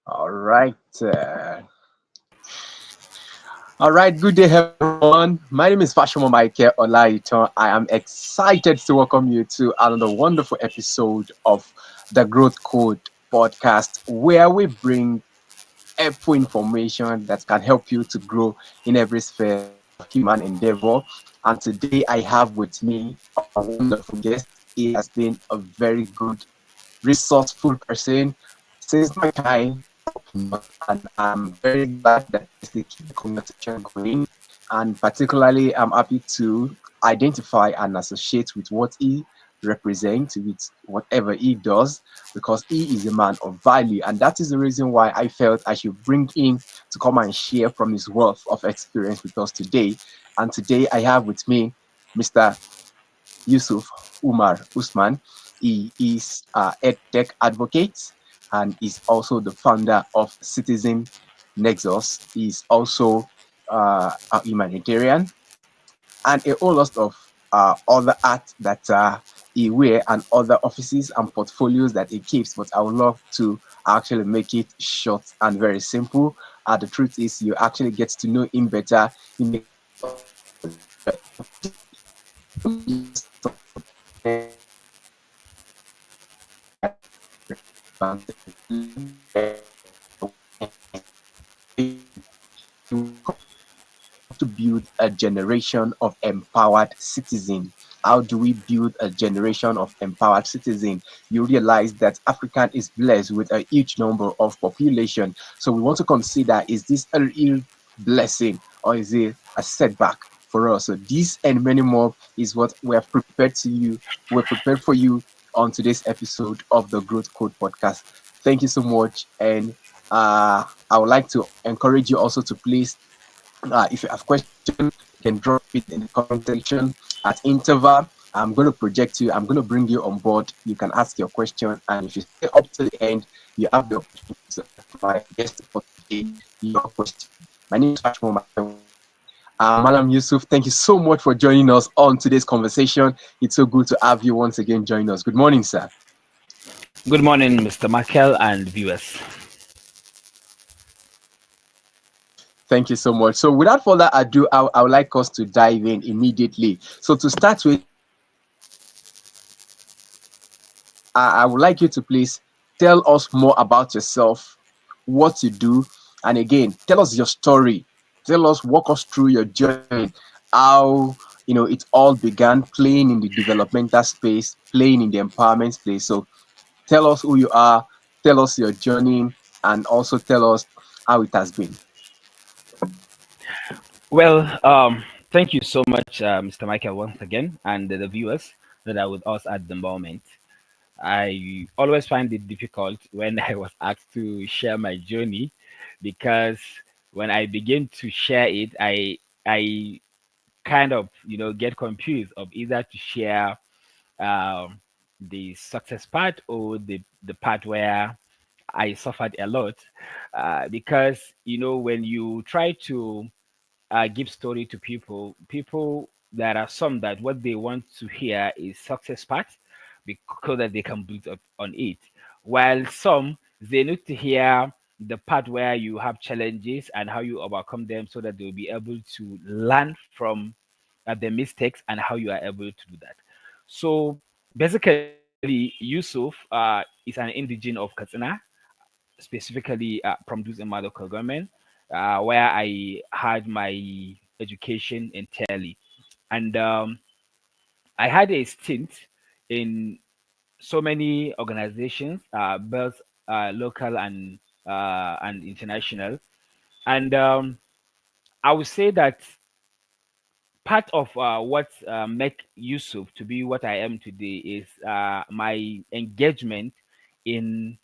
All right. All right. Good day, everyone. My name is Fasomo Micheal Olaiton. I am excited to welcome you to another wonderful episode of the Growth Code podcast, where we bring helpful information that can help you to grow in every sphere of human endeavor. And today I have with me a wonderful guest. He has been a very good, resourceful person since my time up north, and I'm very glad that we still keep the conversation going. And particularly, I'm happy to identify and associate with what he represents, with whatever he does, because he is a man of value. And that is the reason why I felt I should bring him to come and share from his wealth of experience with us today. And today I have with me Mr. Yusuf Umar Usman. He is a EdTech advocate and is also the founder of Citizen Nexus. He is also a humanitarian and a whole lot of other art that he wear and other offices and portfolios that he keeps. But I would love to actually make it short and very simple. The truth is, you actually get to know him better. He makes to build a generation of empowered citizens. How do we build a generation of empowered citizens? You realize that Africa is blessed with a huge number of population. So we want to consider, is this a real blessing or is it a setback for us? So this and many more is what we have prepared to you. We're prepared for you on today's episode of the Growth Code podcast. Thank you so much. And I would like to encourage you also to please if you have questions, you can drop it in the comment section at interval. I'm going to project you. I'm going to bring you on board. You can ask your question, and if you stay up to the end, you have the opportunity to ask my guest for today your question. My name is Fashmo. Malam Yusuf, thank you so much for joining us on today's conversation. It's so good to have you once again join us. Good morning, sir. Good morning, Mr. Michael and viewers. Thank you so much. So, without further ado, I would like us to dive in immediately. So, to start with, I would like you to please tell us more about yourself, what you do, and again, tell us your story. Tell us, walk us through your journey, how it all began playing in the developmental space, playing in the empowerment space. So, tell us who you are, tell us your journey, and also tell us how it has been. Well, thank you so much, Mr. Michael, once again, and the viewers that are with us at the moment. I always find it difficult when I was asked to share my journey because when I begin to share it, I kind of get confused of either to share um, the success part or the part where I suffered a lot because when you try to give story to people there are some that what they want to hear is success part because that they can build up on it, while some they need to hear the part where you have challenges and how you overcome them so that they'll be able to learn from the mistakes and how you are able to do that. So basically, Yusuf is an indigene of Katsina, specifically from Dutse local government, where I had my education entirely. And I had a stint in so many organizations, both local and international. And I would say that part of what make Yusuf to be what I am today is my engagement in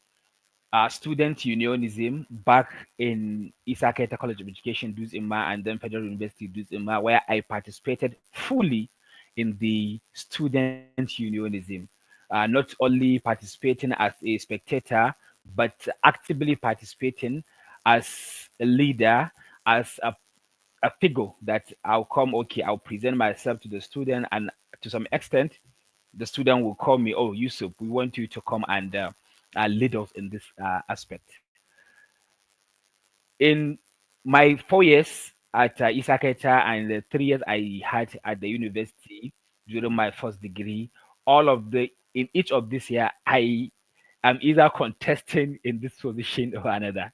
student unionism back in Isaketa College of Education, Duzima, and then Federal University, Duzima, where I participated fully in the student unionism. Not only participating as a spectator, but actively participating as a leader, as a figure that I'll come, okay, I'll present myself to the student, and to some extent, the student will call me, oh, Yusuf, we want you to come and lead us in this aspect. In my 4 years at Isaketa and the 3 years I had at the university during my first degree, all of the in each of this year, I am either contesting in this position or another.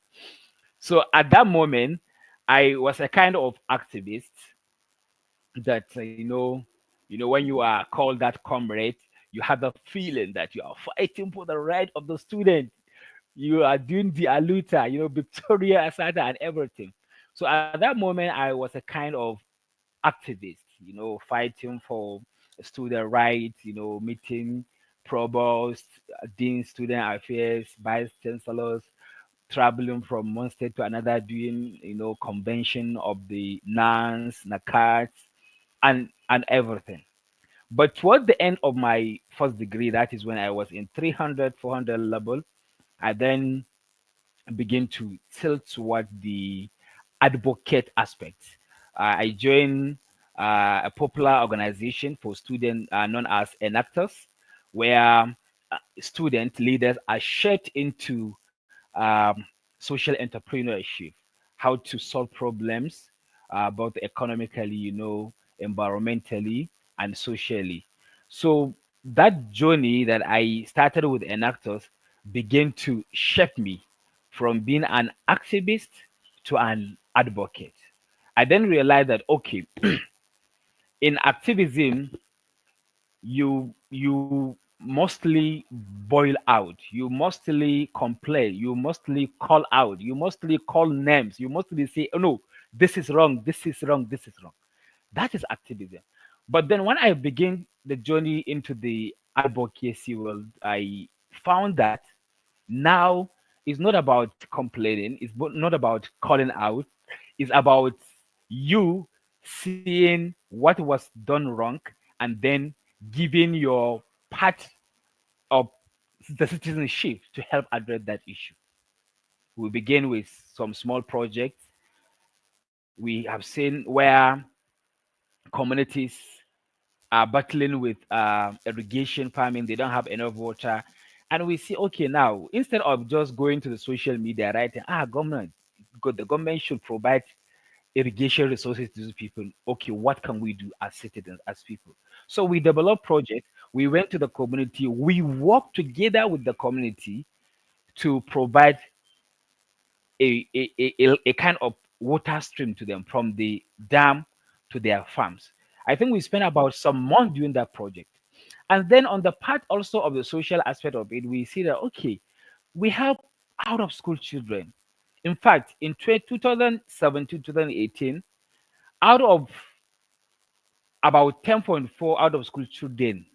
So at that moment, I was a kind of activist that when you are called that comrade, you have the feeling that you are fighting for the right of the student. You are doing the aluta, Victoria Asada and everything. So at that moment, I was a kind of activist, fighting for student rights, meeting provost, dean student affairs, vice chancellors, traveling from one state to another, doing, convention of the nuns, nakats, and everything. But towards the end of my first degree, that is when I was in 300, 400 level, I then begin to tilt toward the advocate aspect. I joined a popular organization for students known as enactors, where student leaders are shaped into social entrepreneurship, how to solve problems, both economically, environmentally, and socially. So that journey that I started with enactors began to shape me from being an activist to an advocate. I then realized that okay, in activism, you mostly boil out, you mostly complain, you mostly call out, you mostly call names, you mostly say, oh no, this is wrong, this is wrong, this is wrong. That is activism. But then when I began the journey into the advocacy world, I found that now it's not about complaining, it's not about calling out, it's about you seeing what was done wrong and then giving your part of the citizenship to help address that issue. We begin with some small projects. We have seen where communities are battling with irrigation farming, they don't have enough water. And we see, okay, now instead of just going to the social media writing, the government should provide irrigation resources to these people. Okay, what can we do as citizens, as people? So we developed projects. We went to the community. We worked together with the community to provide a kind of water stream to them from the dam to their farms. I think we spent about some months doing that project. And then on the part also of the social aspect of it, we see that, okay, we have out of school children. In fact, in 2017, 2018, out of about 10.4 out of school children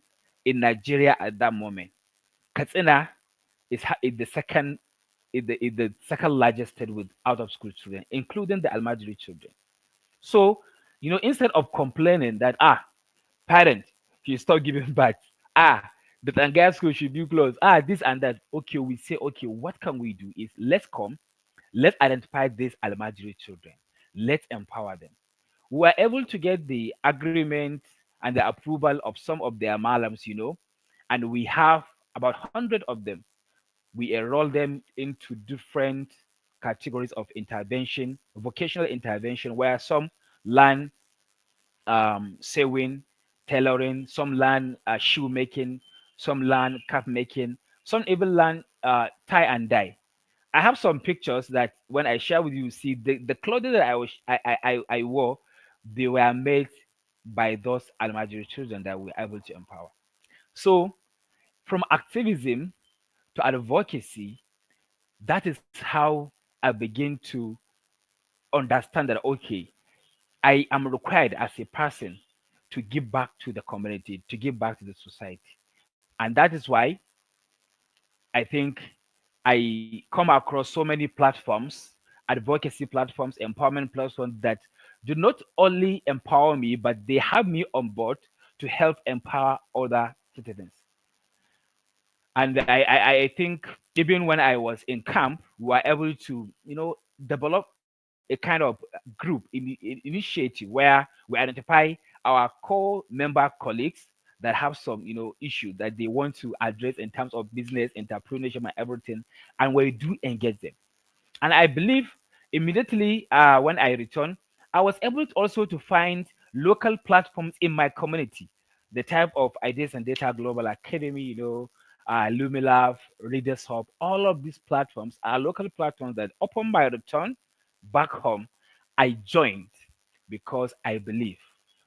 in Nigeria at that moment, Katsina is the second is the second largest state with out of school children, including the Almajiri children. So, instead of complaining that parents should stop giving birth, the Tangaya school should be closed, this and that. Okay, we say, okay, what can we do? Is let's identify these Almajiri children, let's empower them. We were able to get the agreement and the approval of some of their malams, and we have about 100 of them. We enroll them into different categories of intervention, vocational intervention, where some learn sewing, tailoring, some learn shoemaking, some learn cap making, some even learn tie and dye. I have some pictures that when I share with you, see the clothing that I wore, they were made by those Almajiri children that we were able to empower. So from activism to advocacy, that is how I begin to understand that okay, I am required as a person to give back to the community, to give back to the society. And that is why I think I come across so many platforms, advocacy platforms, empowerment platforms that do not only empower me, but they have me on board to help empower other citizens. And I think even when I was in camp, we were able to, develop a kind of group initiative where we identify our core member colleagues that have some, issue that they want to address in terms of business, entrepreneurship, and everything, and we do engage them. And I believe Immediately when I returned, I was able to also to find local platforms in my community, the type of Ideas and Data Global Academy, Lumilab, Readers Hub. All of these platforms are local platforms that upon my return back home, I joined because I believe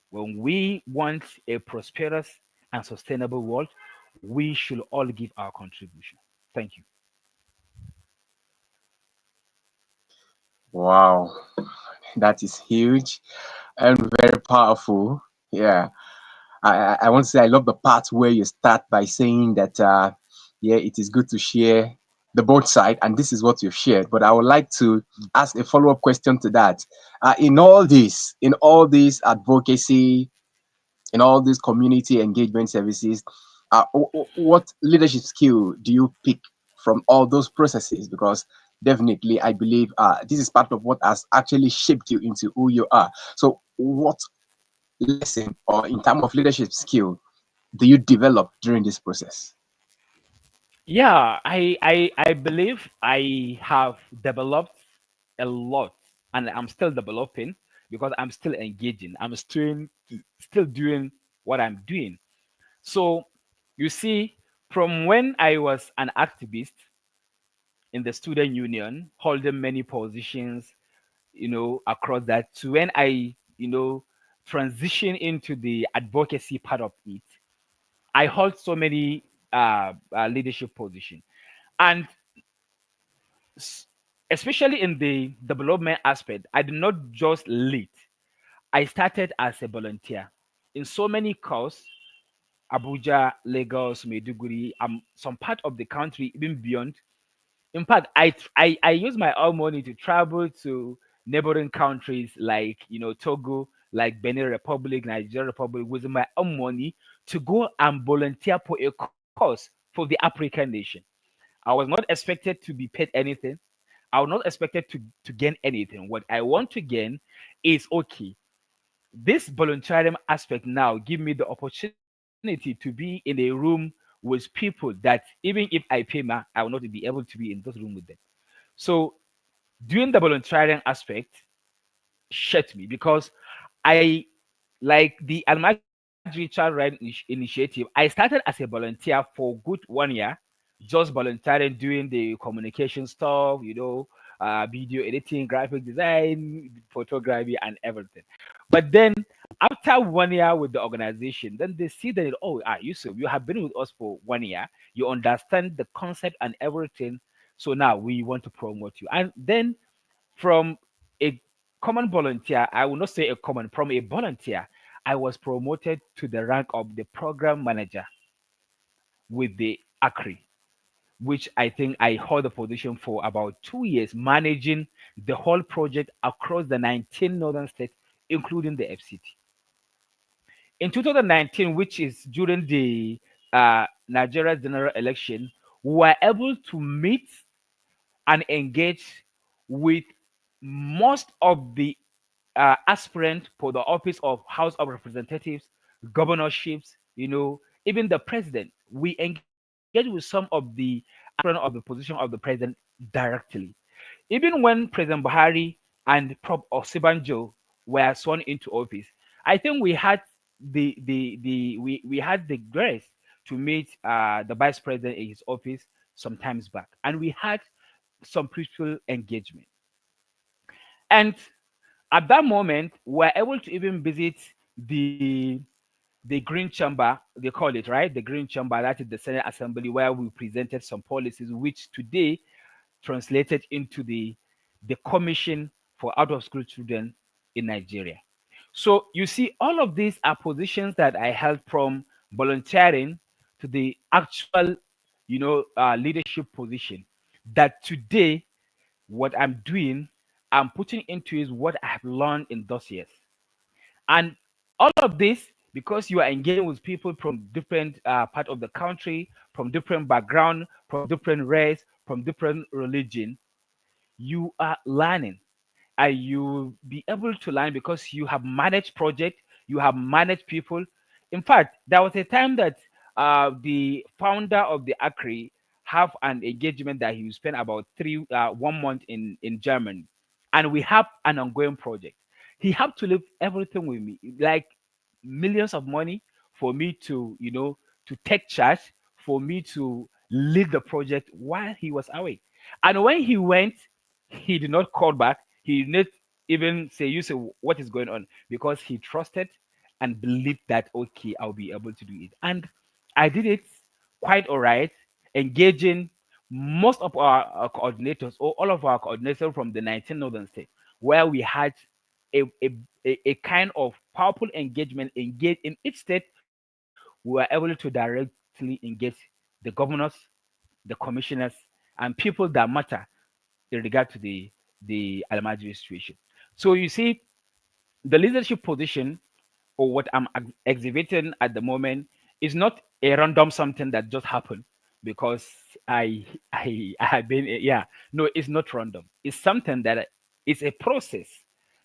when we want a prosperous and sustainable world, we should all give our contribution. Thank you. Wow, that is huge and very powerful. Yeah. I want to say I love the part where you start by saying that yeah, it is good to share the both side, and this is what you've shared. But I would like to ask a follow up question to that. In all this advocacy, in all these community engagement services, what leadership skill do you pick from all those processes? Because definitely, I believe this is part of what has actually shaped you into who you are. So, what lesson or in terms of leadership skill do you develop during this process? Yeah, I believe I have developed a lot, and I'm still developing because I'm still engaging. I'm still doing what I'm doing. So you see, from when I was an activist in the student union, holding many positions, across that, to when I, transition into the advocacy part of it, I hold so many leadership positions. And s- especially in the development aspect, I did not just lead. I started as a volunteer in so many causes, Abuja, Lagos, Maiduguri, some part of the country, even beyond. In fact, I use my own money to travel to neighboring countries like Togo, like Benin Republic, Nigeria Republic, with my own money to go and volunteer for a cause for the African nation. I was not expected to be paid anything. I was not expected to gain anything. What I want to gain is okay. This volunteering aspect now give me the opportunity to be in a room with people that even if I pay I will not be able to be in this room with them. So doing the volunteering aspect shut me because I like the Almaji Child Right Initiative. I started as a volunteer for good 1 year, just volunteering doing the communication stuff, video editing, graphic design, photography, and everything. But then after 1 year with the organization, then they see that Yusuf, you have been with us for 1 year, you understand the concept and everything. So now we want to promote you. And then from a common volunteer, I will not say a common, from a volunteer, I was promoted to the rank of the program manager with the ACRI, which I think I held the position for about 2 years, managing the whole project across the 19 northern states, including the FCT. In 2019, which is during the Nigeria general election, we were able to meet and engage with most of the aspirant for the office of House of Representatives, governorships, even the president. We engage with some of the aspirant of the position of the president directly. Even when President Buhari and Prof. Osibanjo were sworn into office, I think we had we had the grace to meet the vice president in his office some times back, and we had some peaceful engagement. And at that moment, we're able to even visit the the green chamber, they call it, right? The green chamber, that is the Senate Assembly, where we presented some policies, which today translated into the commission for out of school children in Nigeria. So you see, all of these are positions that I held from volunteering to the actual, leadership position. That today, what I'm doing, I'm putting into is what I have learned in those years. And all of this because you are engaging with people from different part of the country, from different background, from different race, from different religion, you are learning. And you be able to learn because you have managed project, you have managed people. In fact, there was a time that the founder of the ACRI have an engagement that he spent about 1 month in Germany. and we have an ongoing project. He had to leave everything with me, like millions of money for me to, to take charge, for me to lead the project while he was away. And when he went, he did not call back. He did not even say, "You say what is going on," because he trusted and believed that okay, I'll be able to do it. And I did it quite all right, engaging most of our coordinators or all of our coordinators from the 19 northern states, where we had a, a, a kind of powerful engagement engage in each state. We were able to directly engage the governors, the commissioners, and people that matter in regard to the Almajiri situation. So you see, the leadership position or what I'm exhibiting at the moment is not a random something that just happened because I have been, yeah, no, it's not random. It's something that is a process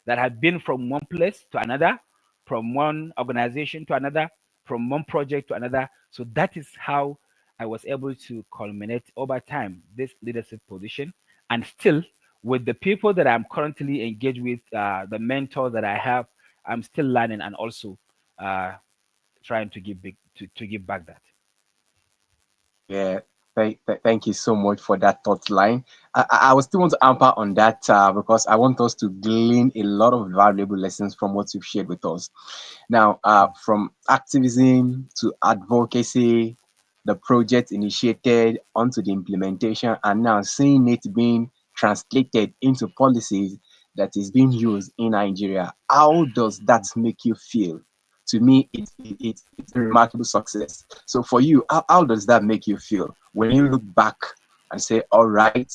that has been from one place to another, from one organization to another, from one project to another. So that is how I was able to culminate over time this leadership position, and still with the people that I'm currently engaged with, the mentors that I have, I'm still learning and also uh, trying to give to give back that. Yeah, thank you so much for that thought line. I will still want to amper on that because I want us to glean a lot of valuable lessons from what you've shared with us. Now, from activism to advocacy, the project initiated onto the implementation, and now seeing it being translated into policies that is being used in Nigeria. How does that make you feel? To me, it's a remarkable success. So for you, how does that make you feel when you look back and say, all right,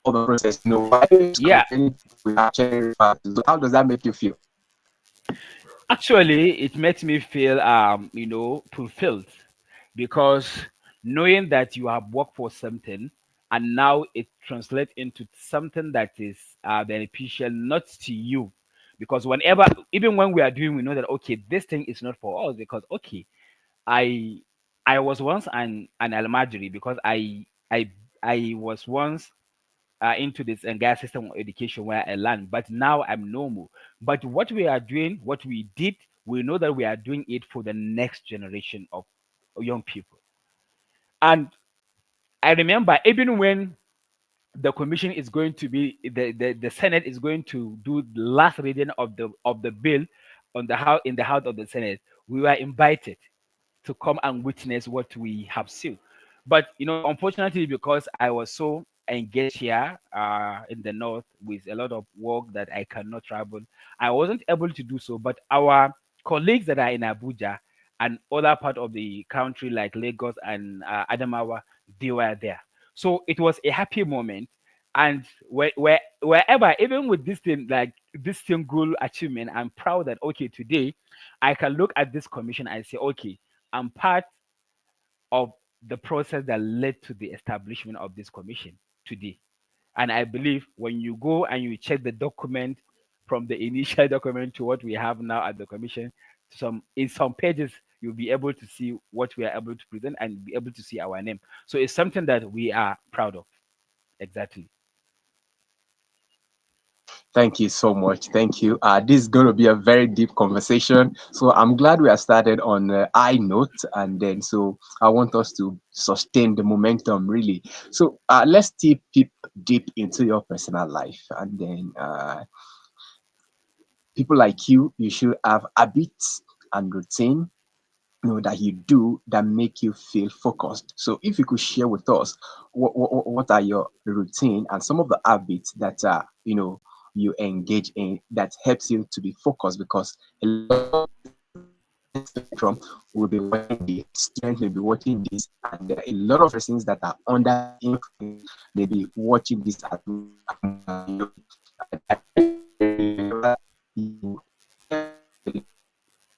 all the process, why Yeah, we actually refer to. So how does that make you feel? actually, it makes me feel fulfilled because knowing that you have worked for something and now it translates into something that is beneficial not to you, because whenever, even when we are doing, we know that okay, this thing is not for us because okay, I I was once an almajiri because I was once into this entire system of education where I learned, but now I'm normal. But what we are doing, what we did, we know that we are doing it for the next generation of young people. And I remember even when the commission is going to be the Senate is going to do the last reading of the bill on the house in the house of the Senate, we were invited to come and witness what we have seen. But unfortunately, because I was so engaged here in the north with a lot of work that I cannot travel, I wasn't able to do so. But our colleagues that are in Abuja and other part of the country like Lagos and Adamawa, they were there. So it was a happy moment. And wherever, even with this thing, like this single achievement, I'm proud that okay, today I can look at this commission and say, okay, I'm part of the process that led to the establishment of this commission today. And I believe when you go and you check the document from the initial document to what we have now at the commission, some pages you'll be able to see what we are able to present and be able to see our name. So it's something that we are proud of. Exactly. Thank you so much. Thank you. This is going to be a very deep conversation. So I'm glad we are started on a high note, and then so I want us to sustain the momentum really. So let's deep into your personal life, and then people like you should have habits and routine that you do that make you feel focused. So if you could share with us what are your routine and some of the habits that you engage in that helps you to be focused, because a lot of spectrum will be watching this, students may be watching this, and there are a lot of persons that are under the influence may be watching this as well. You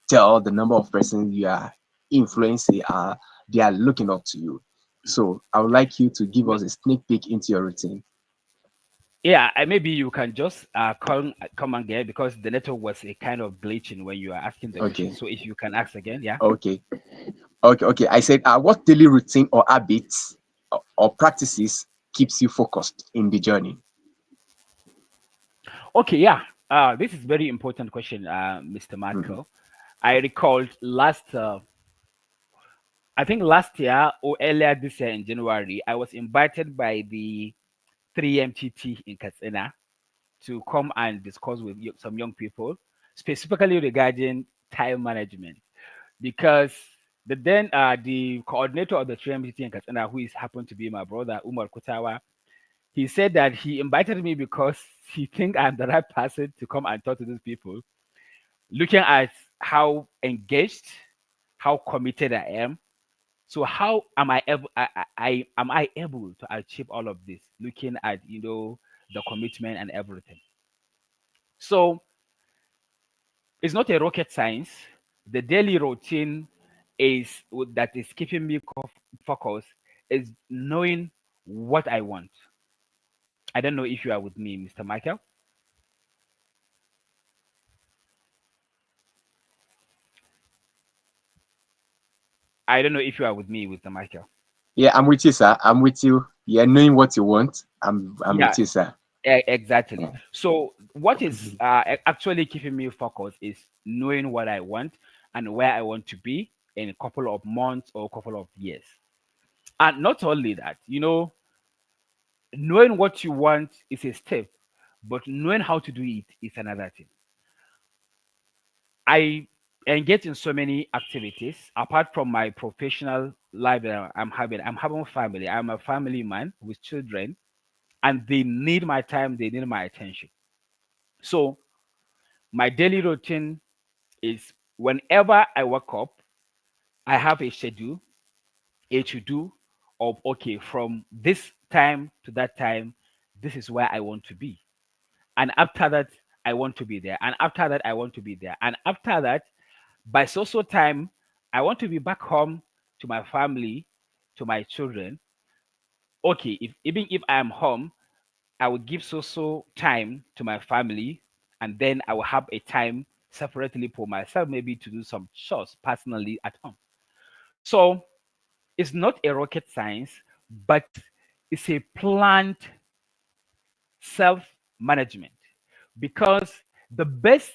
tell the number of persons you are influencing are they are looking up to you. So I would like you to give us a sneak peek into your routine. Yeah, maybe you can just come again because the network was a kind of glitching when you are asking the question. Okay. So if you can ask again, yeah. Okay. Okay. I said, what daily routine or habits or practices keeps you focused in the journey? Okay, yeah. This is very important question, Mr. Mhm. Marco. I recalled I think last year or earlier this year in January, I was invited by the 3MTT in Katsina to come and discuss with some young people, specifically regarding time management. Because the coordinator of the 3MTT in Katsina, who is happened to be my brother, Umar Kutawa, he said that he invited me because he think I'm the right person to come and talk to these people, looking at how engaged, how committed I am. So how am I able? Am I able to achieve all of this? Looking at the commitment and everything. So it's not a rocket science. The daily routine that is keeping me focused is knowing what I want. I don't know if you are with me, Mr. Michael. I don't know if you are with me, Mr. Michael. Yeah, I'm with you, sir. I'm with you. Yeah, knowing what you want. I'm Yeah, with you, sir. exactly. Yeah. So what is Mhm. actually keeping me focused is knowing what I want and where I want to be in a couple of months or a couple of years. And not only that, knowing what you want is a step, but knowing how to do it is another thing. I engage in so many activities apart from my professional life that I'm having. I'm having family. I'm a family man with children, and they need my time. They need my attention. So my daily routine is whenever I wake up, I have a schedule, a to do of okay, from this time to that time, this is where I want to be. And after that, I want to be there. And after that, I want to be there. And after that, by so time, I want to be back home to my family, to my children. Okay, if even if I am home, I will give time to my family, and then I will have a time separately for myself, maybe to do some chores personally at home. So it's not a rocket science, but it's a planned self management, because the best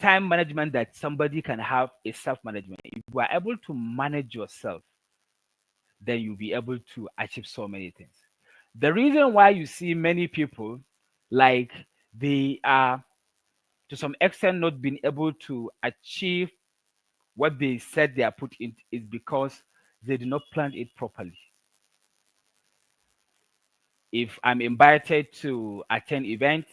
time management that somebody can have is self management. If you are able to manage yourself, then you'll be able to achieve so many things. The reason why you see many people like they are to some extent not being able to achieve what they said they are put in is because they did not plan it properly. If I'm invited to attend event,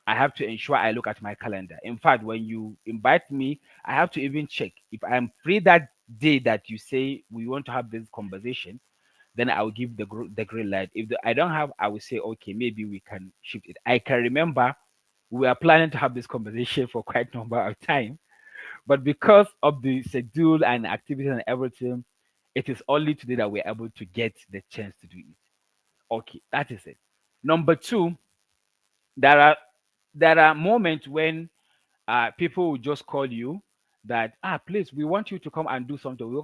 I have to ensure I look at my calendar. In fact, when you invite me, I have to even check if I'm free that day that you say we want to have this conversation. Then I will give the green light. If I don't have, I will say okay, maybe we can shift it. I can remember we were planning to have this conversation for quite a number of time, but because of the schedule and activities and everything, it is only today that we're able to get the chance to do it. Okay, that is it. Number two, there are moments when people will just call you that please, we want you to come and do something.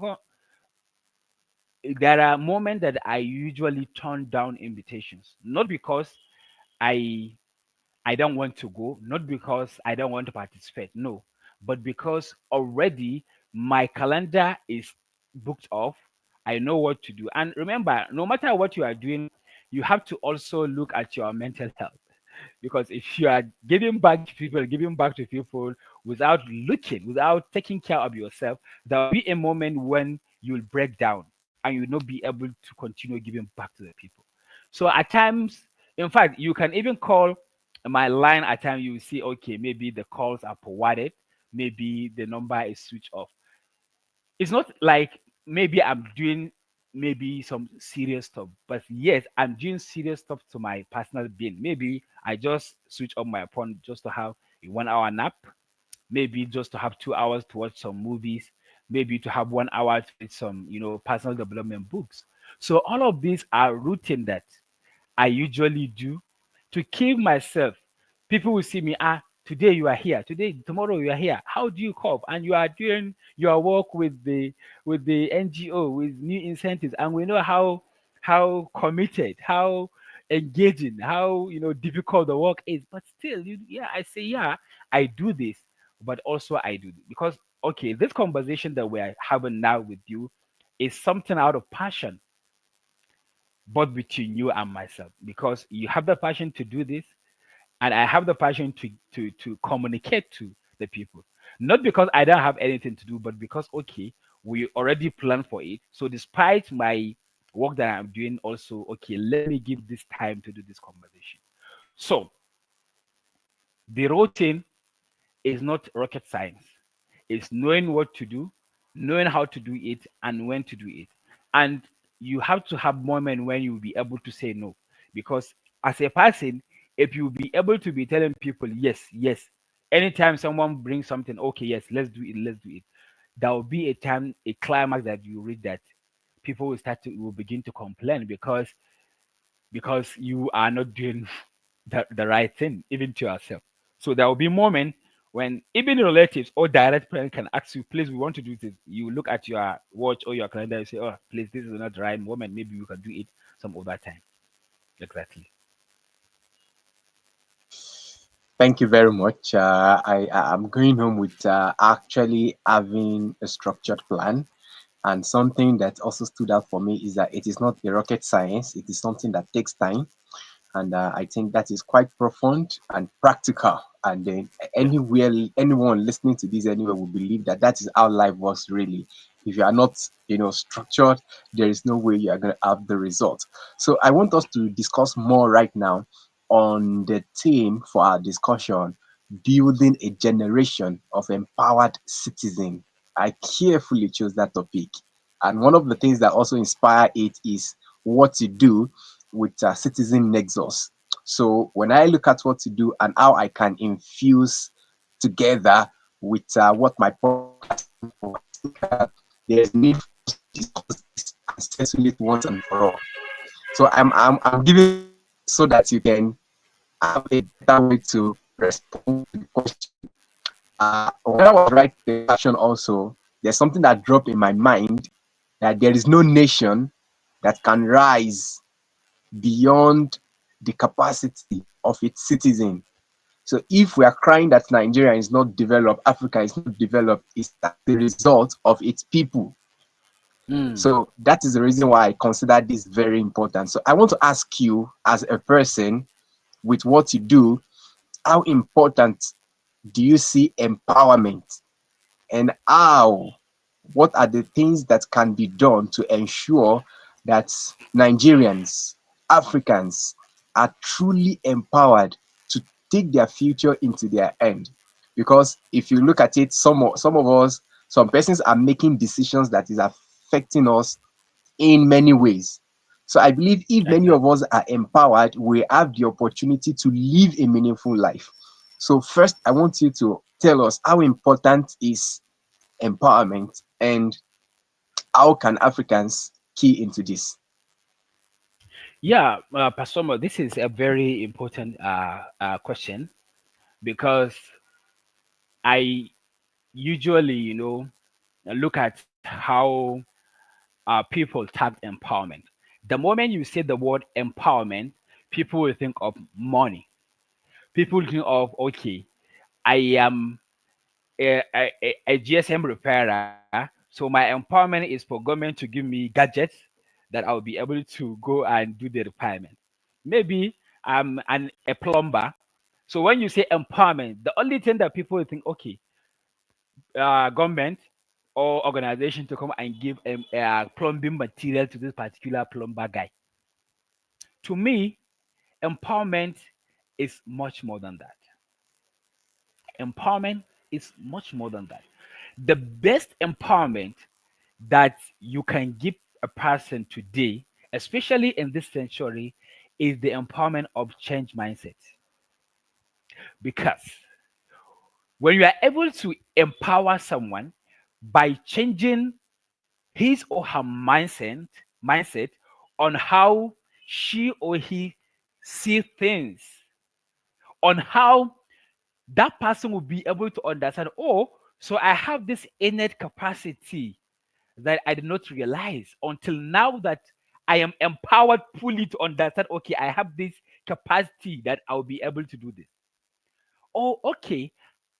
There are moments that I usually turn down invitations, not because I I don't want to go, not because I don't want to participate, no, but because already my calendar is booked off. I know what to do. And remember, no matter what you are doing, you have to also look at your mental health. Because if you are giving back to people without taking care of yourself, there will be a moment when you'll break down and you'll not be able to continue giving back to the people. So at times, in fact, you can even call my line at times, you will see, okay, maybe the calls are forwarded, maybe the number is switched off. It's not like maybe I'm doing maybe some serious stuff, but yes, I'm doing serious stuff to my personal being. Maybe I just switch on my phone just to have a 1 hour nap, maybe just to have 2 hours to watch some movies, maybe to have 1 hour to read some, personal development books. So all of these are routine that I usually do to keep myself. People will see me, today you are here, today, tomorrow you are here. How do you cope? And you are doing your work with the NGO with new incentives, and we know how committed, how engaging, how difficult the work is. But still, yeah, I say, yeah, I do this, but also I do this because okay, this conversation that we're having now with you is something out of passion, both between you and myself, because you have the passion to do this, and I have the passion to communicate to the people. Not because I don't have anything to do, but because okay, we already planned for it. So despite my work that I'm doing, also okay, let me give this time to do this conversation. So the routine is not rocket science. It's knowing what to do, knowing how to do it, and when to do it. And you have to have moment when you'll be able to say no. Because as a person, if you be able to be telling people yes, yes, anytime someone brings something, okay, yes, let's do it, let's do it. There will be a time, a climax that you read that people will begin to complain because you are not doing the right thing, even to yourself. So there will be moment when even relatives or direct parents can ask you, please, we want to do this. You look at your watch or your calendar and say, oh, please, this is not the right moment. Maybe you can do it some other time. Exactly. Thank you very much. I'm going home with actually having a structured plan. And something that also stood out for me is that it is not a rocket science, it is something that takes time. And I think that is quite profound and practical. And then Yeah. anywhere, anyone listening to this anywhere will believe that that is how life works really. If you are not, structured, there is no way you are going to have the result. So I want us to discuss more right now on the theme for our discussion: building a generation of empowered citizens. I carefully chose that topic, and one of the things that also inspire it is what to do with Citizen Nexus. So when I look at what to do and how I can infuse together with what my podcast stands for, I think there's need for us to discuss this and settle it once and for all. So I'm giving you the mic so that you can have a better way to respond to the question. When I was writing the question, also there's something that dropped in my mind, that there is no nation that can rise beyond the capacity of its citizen. So if we are crying that Nigeria is not developed, Africa is not developed, it's as a result of its people. Mm. So that is the reason why I consider this very important. So I want to ask you, as a person, with what you do, how important do you see empowerment, and what are the things that can be done to ensure that Nigerians, Africans are truly empowered to take their future into their hand? Because if you look at it, some of us, some persons are making decisions that is affecting us in many ways. So I believe if many Exactly. of us are empowered, we have the opportunity to live a meaningful life. So first, I want you to tell us how important is empowerment, and how can Africans key into this? Yeah, Pastor, this is a very important question because I usually, look at how people tag empowerment. The moment you say the word empowerment, people will think of money. People will think of, okay, I am a GSM repairer, so my empowerment is for government to give me gadgets that I'll be able to go and do the repairment. Maybe I'm a plumber. So when you say empowerment, the only thing that people will think, okay, government or organization to come and give plumbing material to this particular plumber guy. To me, empowerment is much more than that. Empowerment is much more than that. The best empowerment that you can give a person today, especially in this century, is the empowerment of change mindset. Because when you are able to empower someone by changing his or her mindset on how she or he see things, on how that person will be able to understand, oh, so I have this innate capacity that I did not realize until now that I am empowered fully to understand, okay, I have this capacity that I'll be able to do this. Or okay,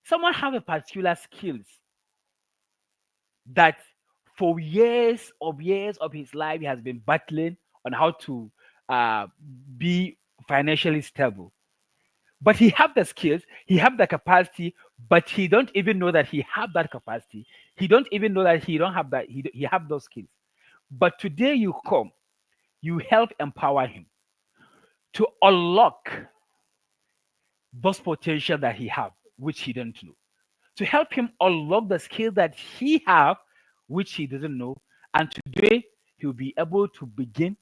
someone have a particular skills that for years of his life he has been battling on how to uh, be financially stable. But he have the skills, he have the capacity, but he don't even know that he have that capacity. He don't even know that he don't have that. He have those skills. But today you come, you help empower him to unlock those potential that he have, which he don't know. To help him unlock the skill that he have, which he doesn't know. And today he'll be able to begin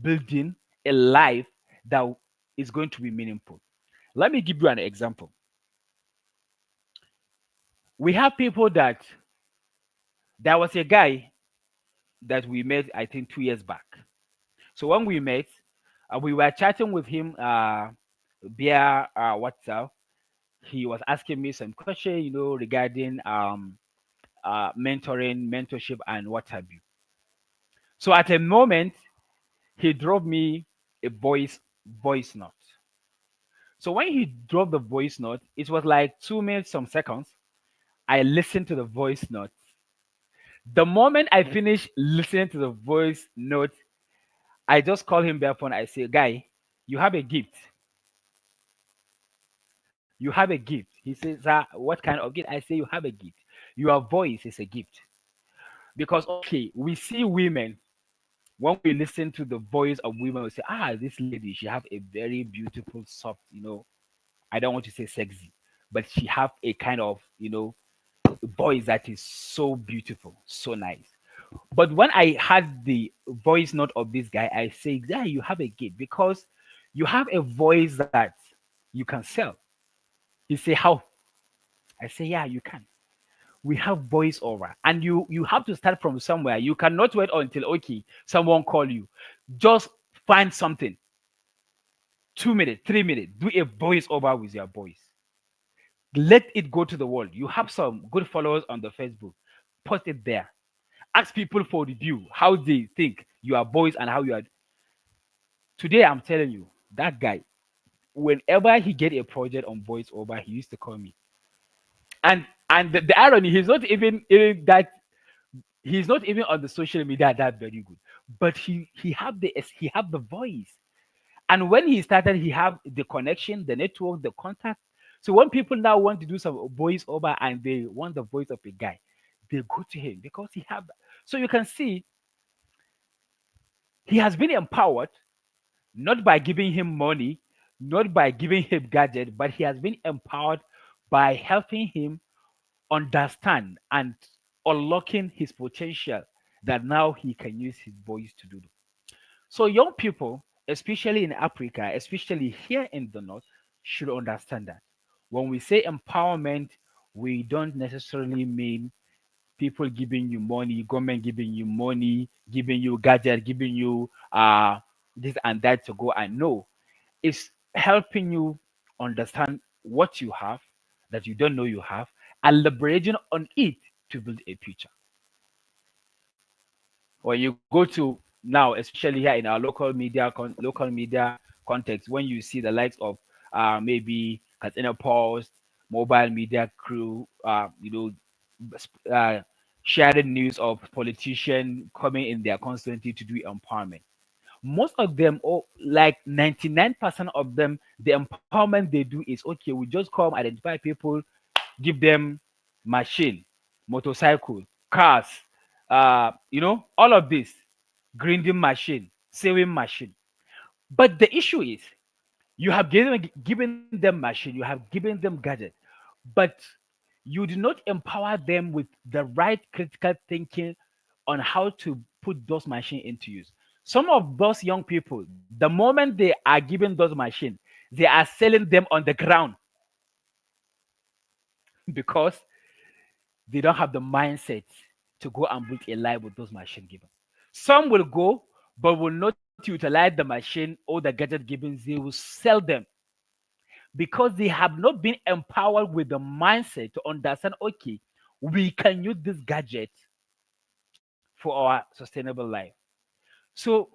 building a life that is going to be meaningful. Let me give you an example. We have people that there was a guy that we met, I think, 2 years back. So when we met, we were chatting with him via WhatsApp. He was asking me some question, regarding mentoring, mentorship, and what have you. So at a moment, he dropped me a voice note. So when he dropped the voice note, it was like 2 minutes, some seconds. I listened to the voice note. The moment I finished listening to the voice note, I just call him back phone. I say, guy, you have a gift. You have a gift. He says, what kind of gift? I say, you have a gift. Your voice is a gift. Because, okay, we see women, when we listen to the voice of women, we say, this lady, she have a very beautiful, soft, I don't want to say sexy, but she have a kind of, voice that is so beautiful, so nice. But when I had the voice note of this guy, I say, yeah, you have a gift because you have a voice that you can sell. He say, how? I say, yeah, you can. We have voice over, and you have to start from somewhere. You cannot wait until okay, someone call you. Just find something. 2 minutes, 3 minutes. Do a voice over with your voice. Let it go to the world. You have some good followers on the Facebook. Post it there. Ask people for review how they think your voice and how you are. Today, I'm telling you, that guy, whenever he get a project on voice over, he used to call me. And the irony, he's not even on the social media that very good. But he have the voice. And when he started, he have the connection, the network, the contact. So when people now want to do some voice over and they want the voice of a guy, they go to him because he have that. So you can see he has been empowered not by giving him money, not by giving him gadget, but he has been empowered by helping him understand and unlocking his potential that now he can use his voice to do. So young people, especially in Africa, especially here in the north, should understand that. When we say empowerment, we don't necessarily mean people giving you money, government giving you money, giving you gadget, giving you this and that to go and know. It's helping you understand what you have that you don't know you have and leveraging on it to build a future. When you go to now, especially here in our local media context, when you see the likes of maybe Katsina Post, mobile media crew, uh, sharing news of politicians coming in their constituency to do empowerment. Most of them, or like 99% of them, the empowerment they do is okay, we just come identify people, give them machine, motorcycle, cars, all of this, grinding machine, sewing machine. But the issue is, you have given them machine, you have given them gadget, but you do not empower them with the right critical thinking on how to put those machines into use. Some of those young people, the moment they are given those machines, they are selling them on the ground because they don't have the mindset to go and build a life with those machine given. Some will go, but will not utilize the machine or the gadget given. They will sell them because they have not been empowered with the mindset to understand. Okay, we can use this gadget for our sustainable life. So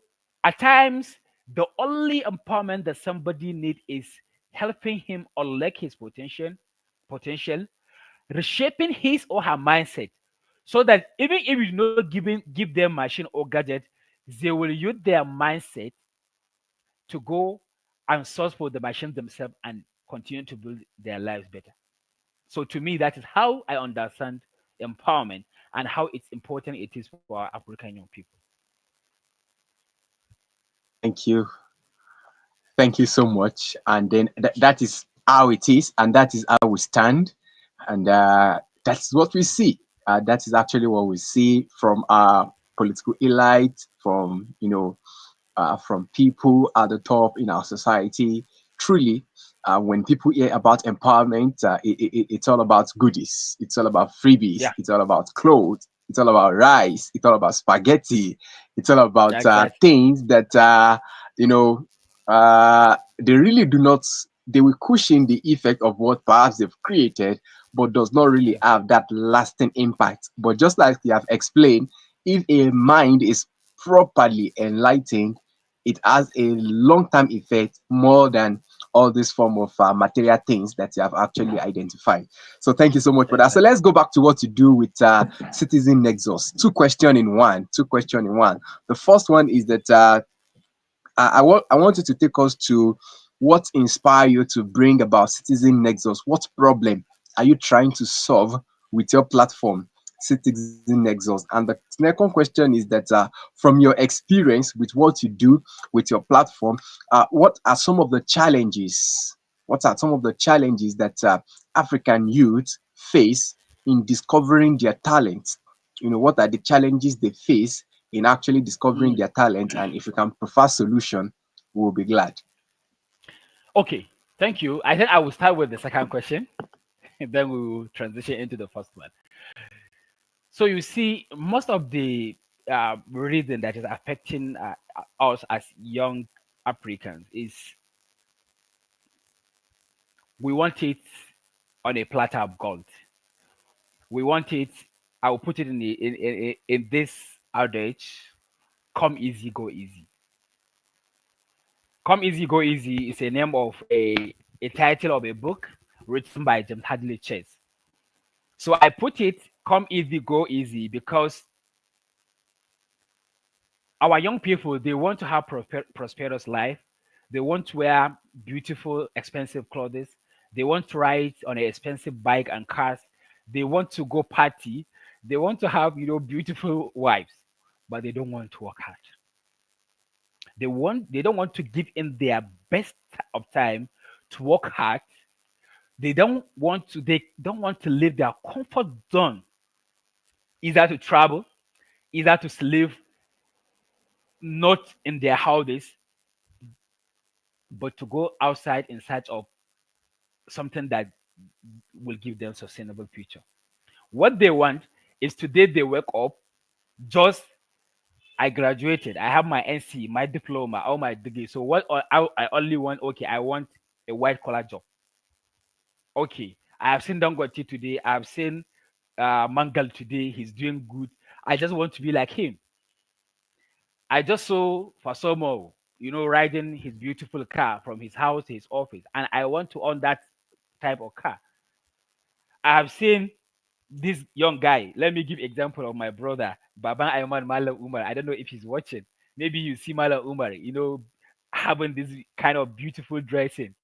At times, the only empowerment that somebody need is helping him unlock his potential, reshaping his or her mindset, so that even if you not give them machine or gadget, they will use their mindset to go and source for the machine themselves and continue to build their lives better. So to me, that is how I understand empowerment and how it's important it is for our African young people. Thank you. Thank you so much. And then that is how it is, and that is how we stand, and that's what we see. That is actually what we see from our political elite, from from people at the top in our society. Truly, when people hear about empowerment, it's all about goodies. It's all about freebies. Yeah, It's all about clothes. It's all about rice. It's all about spaghetti. It's all about exactly. things that you know they really do not. They will cushion the effect of what perhaps they've created, but does not really Yeah, have that lasting impact. But just like you have explained, if a mind is properly enlightened, it has a long-term effect more than all this form of material things that you have actually identified. So thank you so much for that. So exactly. let's go back to what to do with citizen nexus. Two question in one. Two question in one. The first one is that I want you to take us to what inspired you to bring about Citizen Nexus. What problem are you trying to solve with your platform, Citizen Nexus? And the second question is that from your experience with what you do with your platform, what are some of the challenges? What are some of the challenges that African youth face in discovering their talent? What are the challenges they face in actually discovering Mm. their talent, and if you can prefer solution, we'll be glad. Okay, thank you. I think I will start with the second question, and then we will transition into the first one. So you see, most of the reason that is affecting us as young Africans is we want it on a platter of gold. We want it. I will put it in this adage: "Come easy, go easy." "Come easy, go easy" is a name of a title of a book written by James Hadley Chase. So I put it "Come easy, go easy" because our young people, they want to have prosperous life. They want to wear beautiful expensive clothes. They want to ride on an expensive bike and cars. They want to go party. They want to have beautiful wives, but they don't want to work hard. They don't want to give in their best of time to work hard. They don't want to leave their comfort zone, either to travel, either to live not in their houses, but to go outside in search of something that will give them sustainable future. What they want is today they wake up, just I graduated, I have my NC, my diploma, all my degree. So what I only want, okay, I want a white collar job. Okay, I have seen Dangote today, I have seen Mangal today, he's doing good. I just want to be like him. I just saw Fasomo, riding his beautiful car from his house to his office, and I want to own that type of car. I have seen this young guy. Let me give example of my brother, Baban Ayman Malam Umar. I don't know if he's watching. Maybe you see Malam Umar, having this kind of beautiful dressing.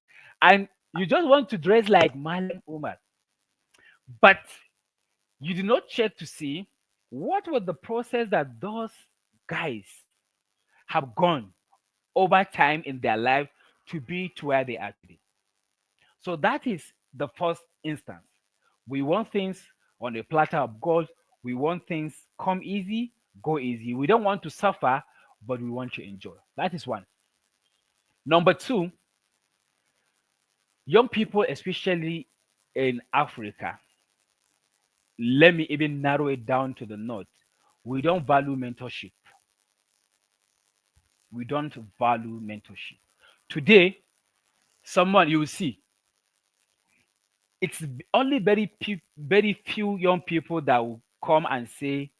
And you just want to dress like Malam Umar. But you do not check to see what was the process that those guys have gone over time in their life to be to where they are today. So that is the first instance. We want things on a platter of gold. We want things come easy, go easy. We don't want to suffer, but we want to enjoy. That is one. Number two, young people, especially in Africa, let me even narrow it down to the north. We don't value mentorship. We don't value mentorship. Today, someone you will see, it's only very few young people that will come and say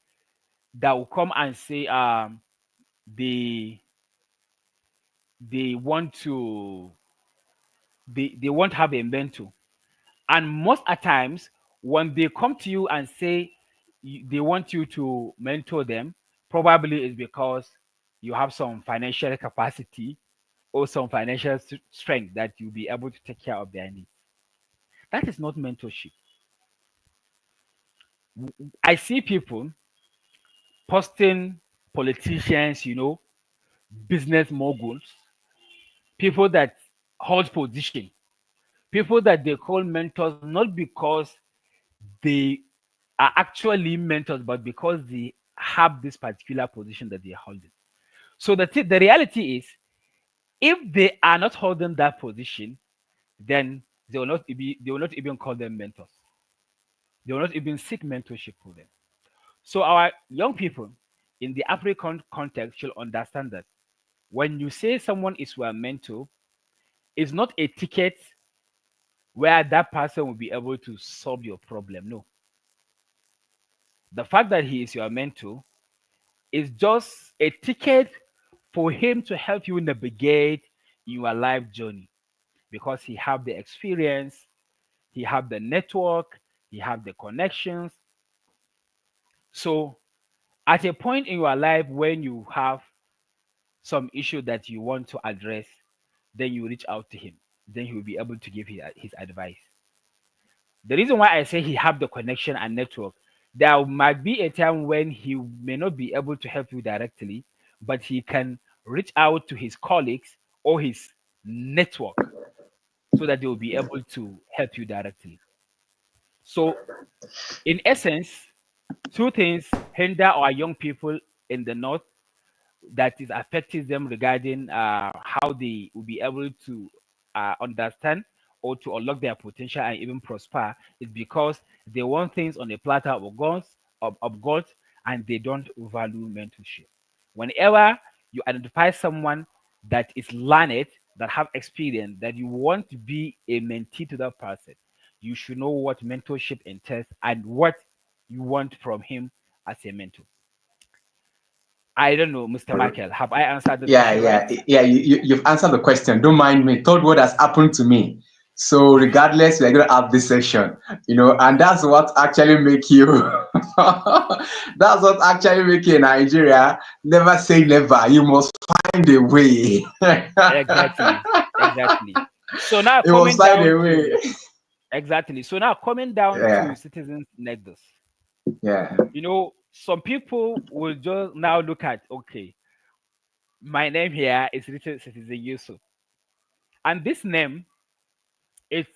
they they want to they won't have a mentor. And most at times, when they come to you and say they want you to mentor them, probably is because you have some financial capacity or some financial strength that you'll be able to take care of their needs. That is not mentorship. I see people posting politicians, business moguls, people that hold position, people that they call mentors not because they are actually mentors, but because they have this particular position that they are holding. So the reality is, if they are not holding that position, then they will not even call them mentors. They will not even seek mentorship for them. So our young people in the African context should understand that when you say someone is your mentor, it's not a ticket where that person will be able to solve your problem. No. The fact that he is your mentor is just a ticket for him to help you navigate your life journey, because he have the experience, he have the network, he have the connections. So at a point in your life when you have some issue that you want to address, then you reach out to him. Then he will be able to give his advice. The reason why I say he have the connection and network, there might be a time when he may not be able to help you directly, but he can reach out to his colleagues or his network so that they will be able to help you directly. So, in essence, two things hinder our young people in the north that is affecting them regarding how they will be able to understand or to unlock their potential and even prosper is because they want things on a platter of gold, and they don't value mentorship. Whenever you identify someone that is learned, that have experience, that you want to be a mentee to that person, you should know what mentorship entails and what you want from him as a mentor. I don't know, Mr. Michael. Have I answered the Yeah, question right? yeah, yeah. You've answered the question. Don't mind me. Told what has happened to me. So regardless, we're gonna have this section, and that's what actually make you. That's what actually make you in Nigeria. Never say never. You must find a way. Exactly. Exactly. So now You must coming find down a way. to exactly. So now coming down to Yeah, citizens nexus. yeah. Some people will just now look at, okay, my name here is written Citizen Yusuf. And this name, it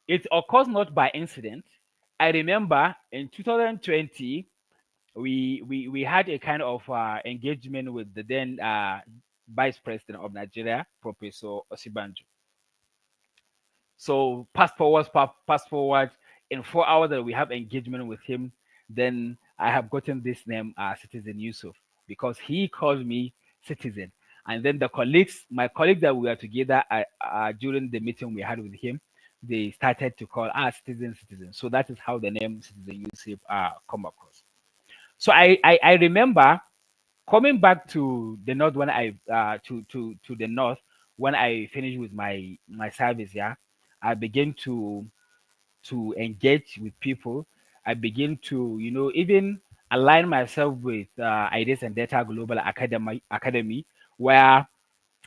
it occurs not by incident. I remember in 2020, we had a kind of engagement with the then vice president of Nigeria, Professor Osibanjo. So pass forward. In 4 hours that we have engagement with him, then I have gotten this name, Citizen Yusuf, because he called me Citizen. And then my colleagues that we were together during the meeting we had with him, they started to call us Citizen. So that is how the name Citizen Yusuf come across. So I remember coming back to the north when I to the north when I finished with my service. Yeah, I began to engage with people. I begin to even align myself with Ideas and Data Global Academy, where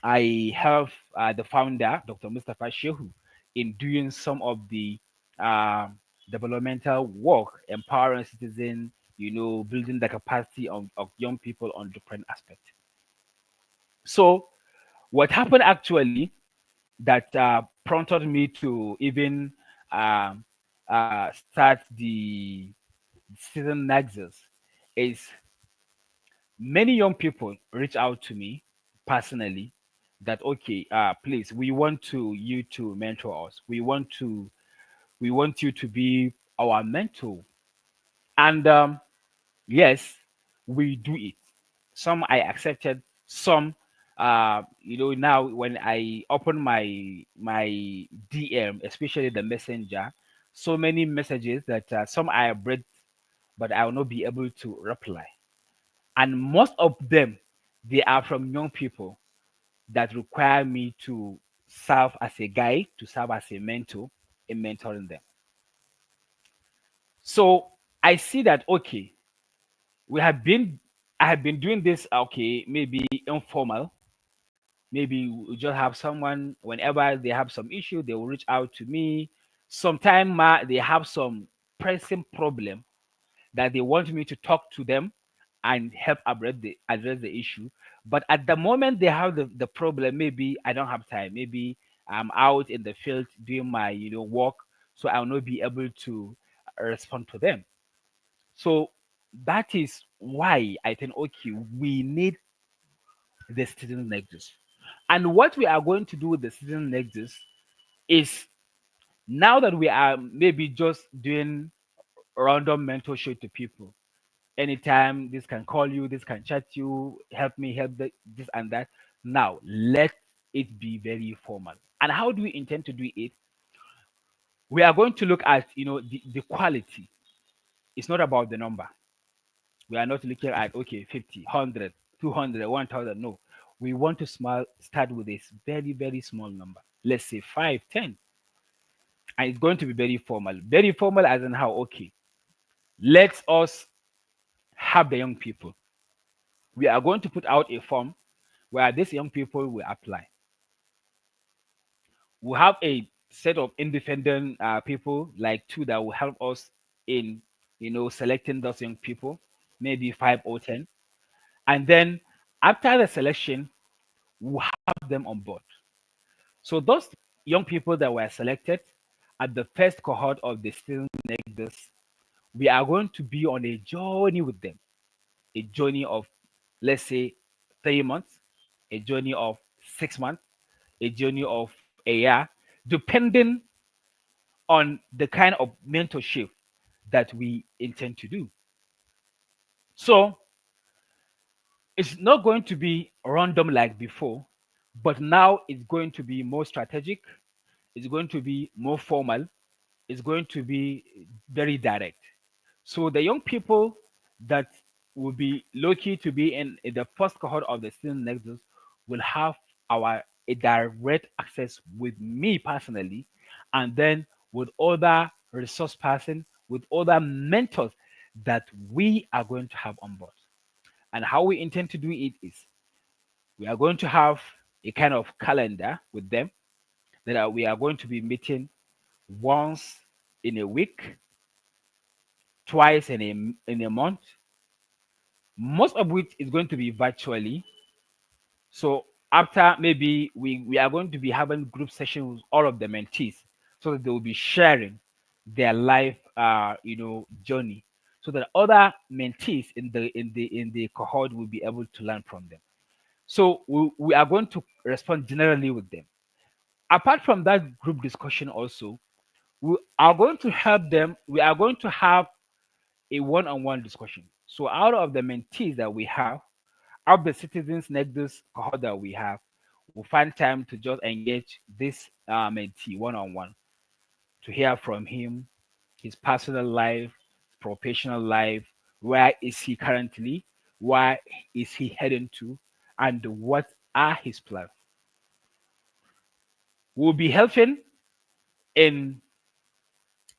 I have the founder, Dr. Mustafa Shehu, in doing some of the uh, developmental work, empowering citizens, building the capacity of young people on different aspects. So, what happened actually that prompted me to even um, start the citizen nexus is many young people reach out to me personally that, okay, please, we want you to mentor us, we want you to be our mentor. And yes, we do it. Some I accepted, some now when I open my DM, especially the messenger, so many messages that some I have read, but I will not be able to reply. And most of them, they are from young people that require me to serve as a guide, to serve as a mentor in mentoring them. So I see that okay, we have been I have been doing this okay, maybe informal. Maybe we just have someone whenever they have some issue, they will reach out to me. Sometimes they have some pressing problem that they want me to talk to them and help address the issue. But at the moment they have the problem, maybe I don't have time. Maybe I'm out in the field doing my work, so I'll not be able to respond to them. So that is why I think okay, we need the citizen nexus. And what we are going to do with the citizen nexus is now that we are maybe just doing random mentorship to people. Anytime this can call you, this can chat you, help me, this and that. Now let it be very formal. And how do we intend to do it? We are going to look at the quality. It's not about the number. We are not looking at okay 50, 100, 200, 1000. No, we want to start with this very very small number. Let's say 5, 10, and it's going to be very formal. Very formal as in how okay. Let us have the young people. We are going to put out a form where these young people will apply. We have a set of independent people, like two, that will help us in selecting those young people, maybe 5 or 10, and then after the selection, we have them on board. So those young people that were selected at the first cohort of the student nexus, we are going to be on a journey with them, a journey of, let's say, 3 months, a journey of 6 months, a journey of a year, depending on the kind of mentorship that we intend to do. So it's not going to be random like before, but now it's going to be more strategic, it's going to be more formal, it's going to be very direct. So the young people that will be lucky to be in the first cohort of the student nexus will have our a direct access with me personally, and then with other resource person, with other mentors that we are going to have on board. And how we intend to do it is we are going to have a kind of calendar with them that we are going to be meeting once in a week, twice in a month, most of which is going to be virtually. So after maybe we are going to be having group sessions with all of the mentees so that they will be sharing their life journey so that other mentees in the cohort will be able to learn from them. So we are going to respond generally with them. Apart from that group discussion also, we are going to help them. We are going to have a one-on-one discussion. So out of the mentees that we have, out of the citizens nexus cohort that we have, we'll find time to just engage this mentee one-on-one to hear from him, his personal life, professional life, where is he currently, where is he heading to, and what are his plans. We'll be helping in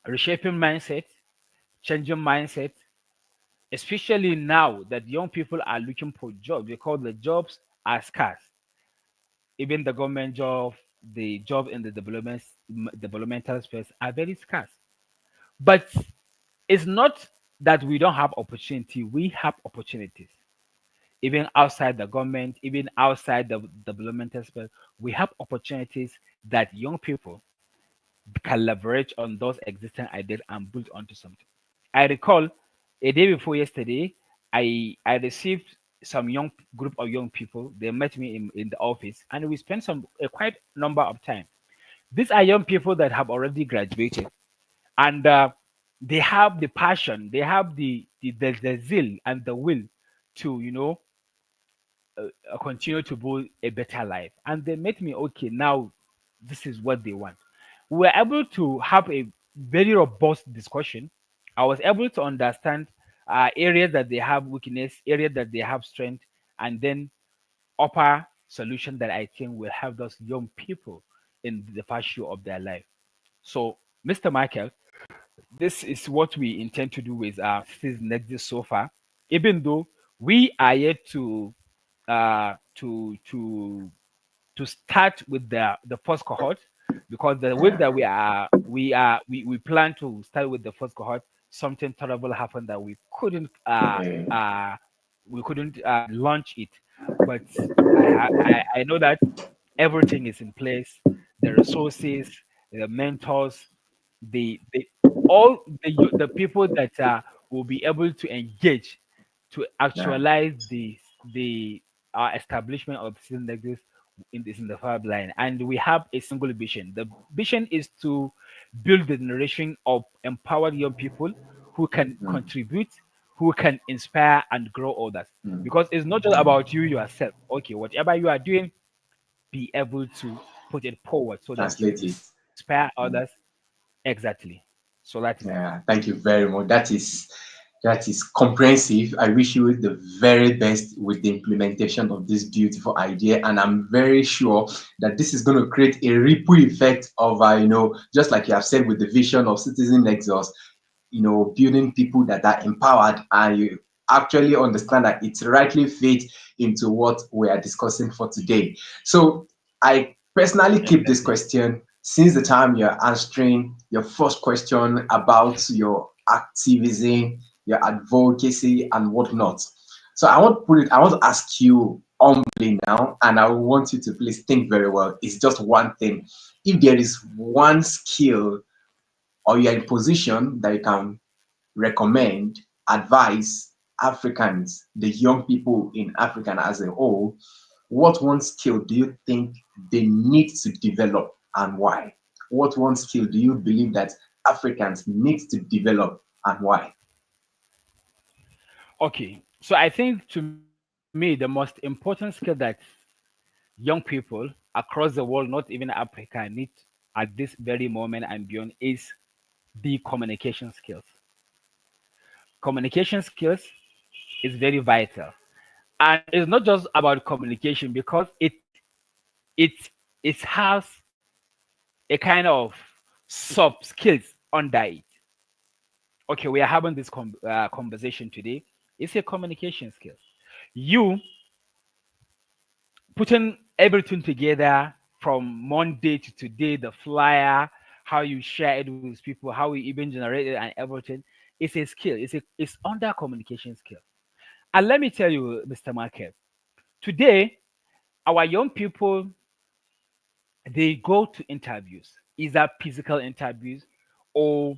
reshaping mindset, changing mindset, especially now that young people are looking for jobs because the jobs are scarce. Even the government job, the job in the developmental space are very scarce. But it's not that we don't have opportunity. We have opportunities. Even outside the government, even outside the developmental space, we have opportunities that young people can leverage on those existing ideas and build onto something. I recall a day before yesterday, I received some young group of young people. They met me in the office and we spent some a quite number of time. These are young people that have already graduated and they have the passion, they have the zeal and the will to continue to build a better life. And they met me, okay, now this is what they want. We were able to have a very robust discussion. I was able to understand areas that they have weakness, areas that they have strength, and then offer solution that I think will help those young people in the pursuit of their life. So, Mr. Michael, this is what we intend to do with our Citizen Nexus so far. Even though we are yet to uh, to to to start with the first cohort, because the week that we plan to start with the first cohort, something terrible happened that Okay. we couldn't launch it. But I know that everything is in place, the resources, the mentors, the all the people that will be able to engage to Yeah. actualize the establishment of citizen like this in the far line. And we have a single vision. The vision is to build the generation of empowered young people who can Mm, contribute, who can inspire and grow others. mm. Because it's not just about you yourself. Okay, whatever you are doing, be able to put it forward so that you Translate it. inspire others. Exactly. So that is it. Yeah, thank you very much. That is comprehensive. I wish you the very best with the implementation of this beautiful idea, and I'm very sure that this is going to create a ripple effect of, just like you have said with the vision of Citizen Nexus, building people that are empowered, and you actually understand that it's rightly fit into what we are discussing for today. So I personally keep this Exactly. question since the time you're answering your first question about your activism, your advocacy, and whatnot. So I want to ask you humbly now, and I want you to please think very well. It's just one thing. If there is one skill or you're in position that you can recommend, advise Africans, the young people in Africa as a whole, what one skill do you think they need to develop and why? What one skill do you believe that Africans need to develop and why? Okay. So I think to me the most important skill that young people across the world, not even Africa, need at this very moment and beyond is the communication skills. Communication skills is very vital. And it's not just about communication because it it has a kind of sub skills under it. Okay, we are having this conversation today. It's a communication skill. You putting everything together from Monday to today, the flyer, how you share it with people, how we even generate it and everything. It's a skill. It's under communication skill. And let me tell you, Mr. Market, today our young people, they go to interviews, either physical interviews or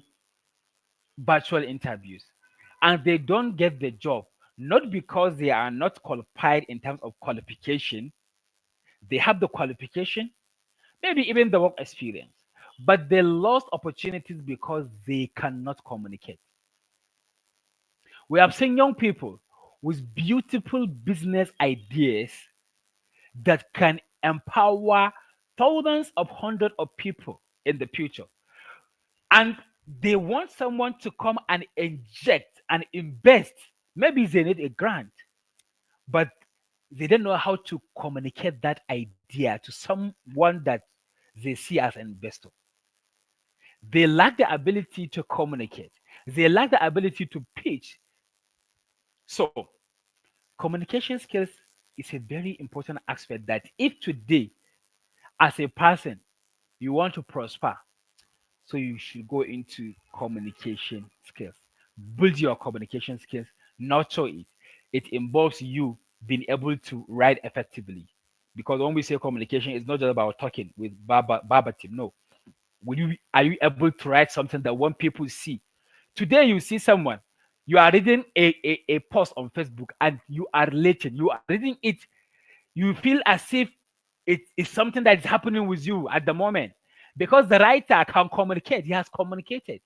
virtual interviews, and they don't get the job, not because they are not qualified in terms of qualification. They have the qualification, maybe even the work experience, but they lost opportunities because they cannot communicate. We have seen young people with beautiful business ideas that can empower thousands of hundreds of people in the future. And they want someone to come and inject and invest. Maybe they need a grant, but they don't know how to communicate that idea to someone that they see as an investor. They lack the ability to communicate. They lack the ability to pitch. So, communication skills is a very important aspect that if today, as a person, you want to prosper, so you should go into communication skills. Build your communication skills, nurture it. It involves you being able to write effectively. Because when we say communication, it's not just about talking with verbatim. No. Are you able to write something that when people see? Today you see someone, you are reading a post on Facebook and you are relating, you are reading it, you feel as if it is something that is happening with you at the moment. Because the writer can communicate, he has communicated.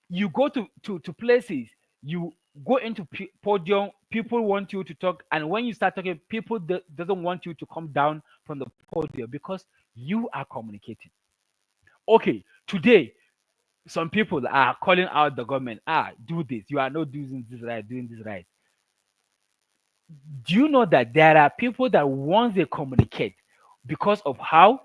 You go to places, you go into podium, people want you to talk, and when you start talking, people doesn't want you to come down from the podium because you are communicating. Okay, today some people are calling out the government, do this, you are not doing this right, doing this right. Do you know that there are people that once they communicate, because of how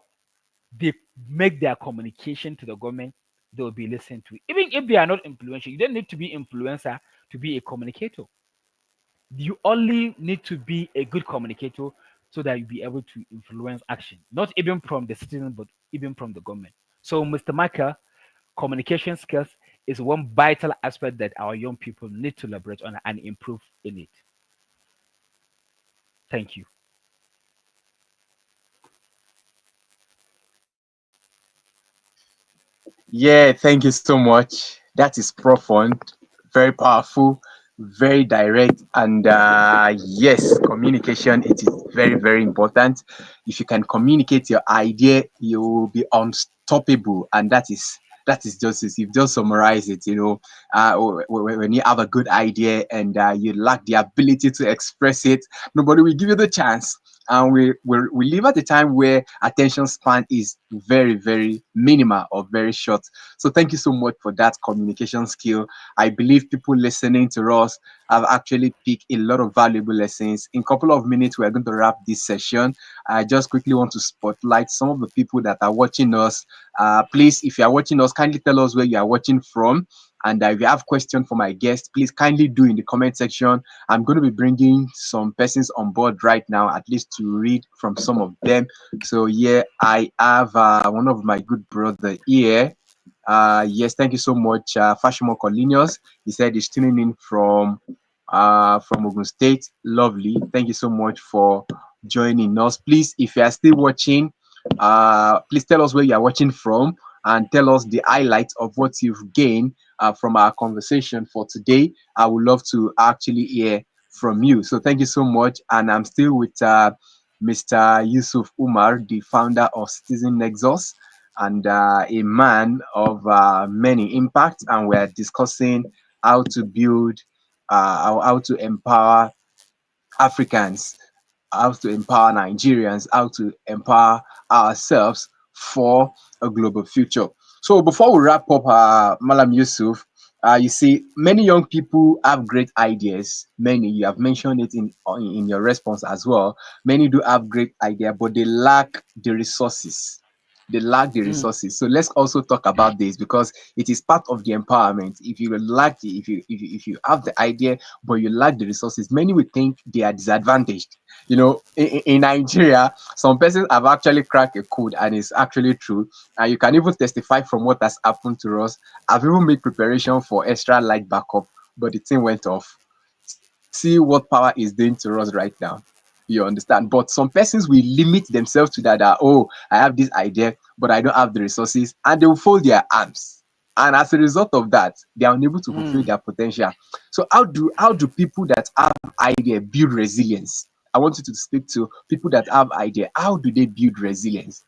they make their communication to the government, they will be listened to. Even if they are not influential, you don't need to be influencer to be a communicator. You only need to be a good communicator so that you'll be able to influence action, not even from the citizen, but even from the government. So, Mr. Michael, communication skills is one vital aspect that our young people need to leverage on and improve in it. Thank you. Yeah, thank you so much. That is profound, very powerful, very direct, and yes, communication it is very very important. If you can communicate your idea, you will be unstoppable, and that is just it. You've just summarized it. When you have a good idea and you lack the ability to express it, nobody will give you the chance. And we live at a time where attention span is very very minimal or very short. So thank you so much for that communication skill. I believe people listening to us have actually picked a lot of valuable lessons. In a couple of minutes we're going to wrap this session. I just quickly want to spotlight some of the people that are watching us. Please, if you are watching us, kindly tell us where you are watching from. And if you have questions for my guest, please kindly do in the comment section. I'm going to be bringing some persons on board right now, at least to read from some of them. So yeah, I have one of my good brother here. Yes, thank you so much, Fashimo Colinius. He said he's tuning in from Ogun State. Lovely. Thank you so much for joining us. Please, if you are still watching, please tell us where you are watching from and tell us the highlights of what you've gained from our conversation for today. I would love to actually hear from you. So thank you so much. And I'm still with Mr. Yusuf Umar, the founder of Citizen Nexus and a man of many impacts. And we're discussing how to build, how to empower Africans, how to empower Nigerians, how to empower ourselves for a global future. So before we wrap up, Malam Yusuf, you see, many young people have great ideas. Many, you have mentioned it in your response as well. Many do have great idea, but they lack the resources. They lack the Mm, resources. So let's also talk about this because it is part of the empowerment. If you lack the, if you have the idea but you lack the resources, many would think they are disadvantaged. In Nigeria, some persons have actually cracked a code and it's actually true. And you can even testify from what has happened to us. I've even made preparation for extra light backup, but the thing went off. See what power is doing to us right now. You understand? But some persons will limit themselves to that, oh, I have this idea, but I don't have the resources, and they will fold their arms. And as a result of that, they are unable to fulfill mm. their potential. So how do people that have idea build resilience? I want you to speak to people that have idea. How do they build resilience?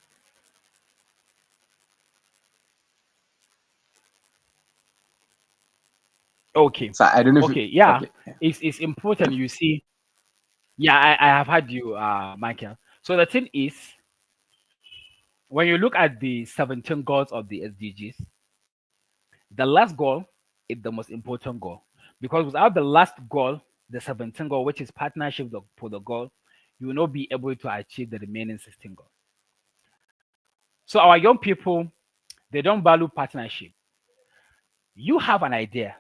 Okay. So I don't know if you Okay. Yeah. okay. It's important. You see, yeah, I have had you, Michael. So the thing is, when you look at the 17 goals of the SDGs, the last goal is the most important goal. Because without the last goal, the 17 goal, which is partnership for the goal, you will not be able to achieve the remaining 16 goals. So our young people, they don't value partnership. You have an idea,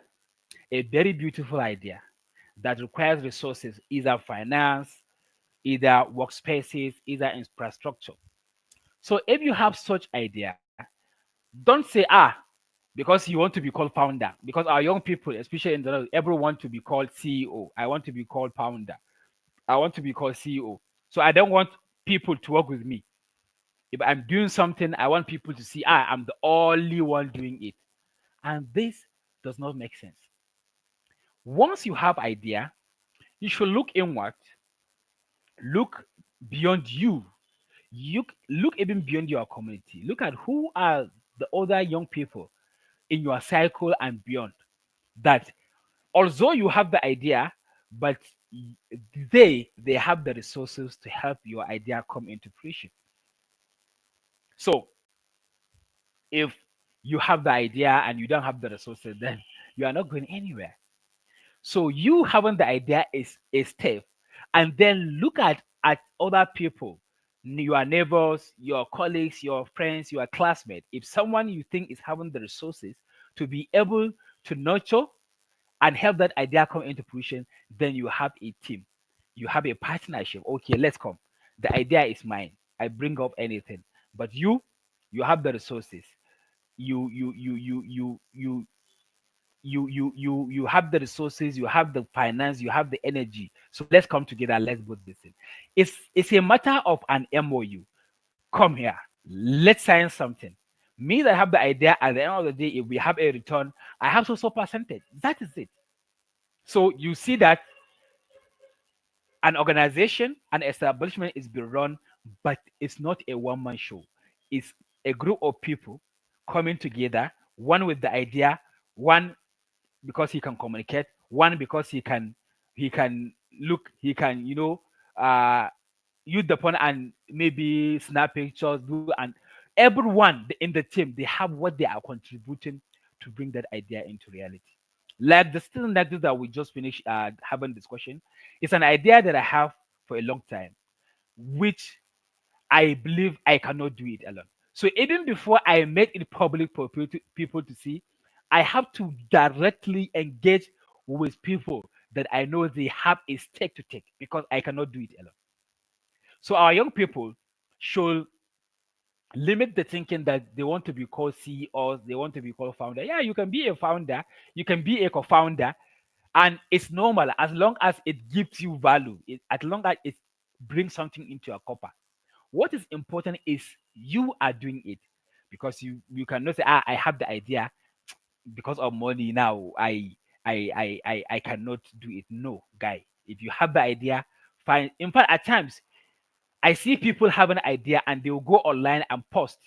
a very beautiful idea that requires resources, either finance, either workspaces, either infrastructure. So if you have such idea, don't say because you want to be called founder. Because our young people, especially in the everyone want to be called CEO. I want to be called founder. I want to be called CEO. So I don't want people to work with me. If I'm doing something, I want people to see I'm the only one doing it. And this does not make sense. Once you have idea, you should look inward, look beyond you. You look even beyond your community. Look at who are the other young people in your cycle and beyond. That although you have the idea, but they have the resources to help your idea come into fruition. So if you have the idea and you don't have the resources, then you are not going anywhere. So you having the idea is a step, and then look at other people, your neighbors, your colleagues, your friends, your classmates. If someone you think is having the resources to be able to nurture and help that idea come into fruition, then you have a team, you have a partnership. Okay, let's come. The idea is mine. I bring up anything, but you have the resources. You have the resources, you have the finance, you have the energy. So let's come together. Let's put this in. It's a matter of an MOU. Come here. Let's sign something. Me that have the idea, at the end of the day, if we have a return, I have so percentage. That is it. So you see that an organization, an establishment is being run, but it's not a one-man show. It's a group of people coming together, one with the idea, one because he can communicate, one because he can look, he can, use the phone and maybe snap pictures, do, and everyone in the team, they have what they are contributing to bring that idea into reality. Like the student like this that we just finished having discussion, it's an idea that I have for a long time, which I believe I cannot do it alone. So even before I make it public for people to see, I have to directly engage with people that I know they have a stake to take because I cannot do it alone. So our young people should limit the thinking that they want to be called CEOs, they want to be called founder. Yeah, you can be a founder, you can be a co-founder, and it's normal as long as it gives you value, as long as it brings something into your copper. What is important is you are doing it because you cannot say, I have the idea because of money now. I cannot do it. No, guy. If you have the idea, fine. In fact, at times I see people have an idea and they will go online and post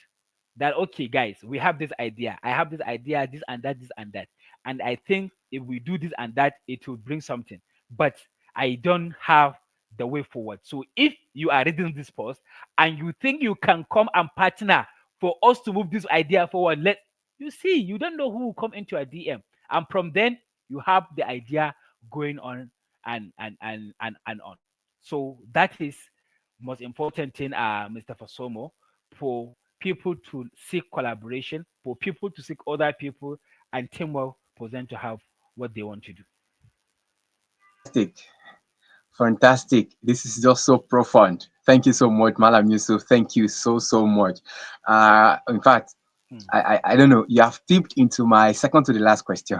that, okay, guys, we have this idea. I have this idea, this and that, this and that. And I think if we do this and that, it will bring something. But I don't have the way forward. So if you are reading this post and you think you can come and partner for us to move this idea forward, let you see, you don't know who will come into a DM. And from then you have the idea going on and on. So that is most important thing, Mr. Fasomo, for people to seek collaboration, for people to seek other people, and teamwork for them to have what they want to do. Fantastic. Fantastic. This is just so profound. Thank you so much, Malam Yusuf. Thank you so much. In fact, Hmm. I don't know. You have tipped into my second to the last question.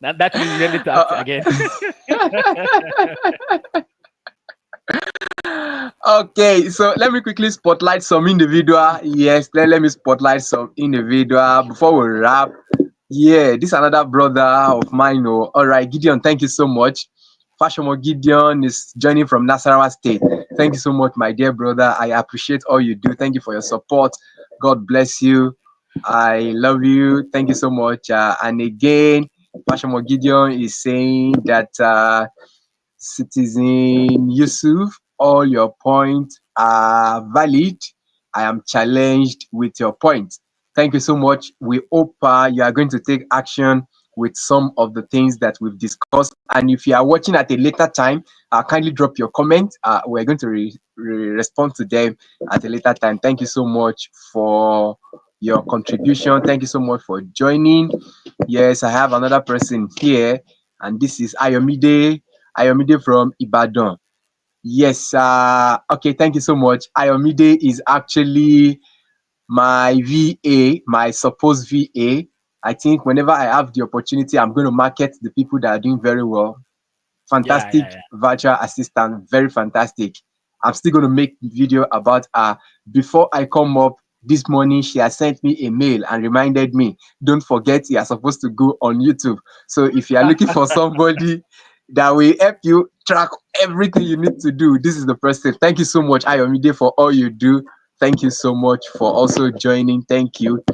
Now that means you need to ask Uh, again. okay, so let me quickly spotlight some individual. Yes, let me spotlight some individual before we wrap. Yeah, this another brother of mine. Oh, all right, Gideon, thank you so much. Fashomo Gideon is joining from Nasarawa State. Thank you so much, my dear brother. I appreciate all you do. Thank you for your support. God bless you. I love you. Thank you so much. And again, Fashomo Gideon is saying that Citizen Yusuf, all your points are valid. I am challenged with your points. Thank you so much. We hope you are going to take action with some of the things that we've discussed. And if you are watching at a later time, kindly drop your comment. We're going to respond to them at a later time. Thank you so much for your contribution. Thank you so much for joining. Yes, I have another person here, and this is Ayomide. Ayomide from Ibadan. Yes, okay, thank you so much. Ayomide is actually my VA, my supposed VA. I think whenever I have the opportunity, I'm going to market the people that are doing very well. Yeah, Fantastic yeah, yeah. virtual assistant, very fantastic. I'm still going to make video about her. Before I come up this morning, she has sent me a mail and reminded me, don't forget you are supposed to go on YouTube. So if you are looking for somebody that will help you track everything you need to do, this is the person. Thank you so much, Ayomide, for all you do. Thank you so much for also joining. Thank you.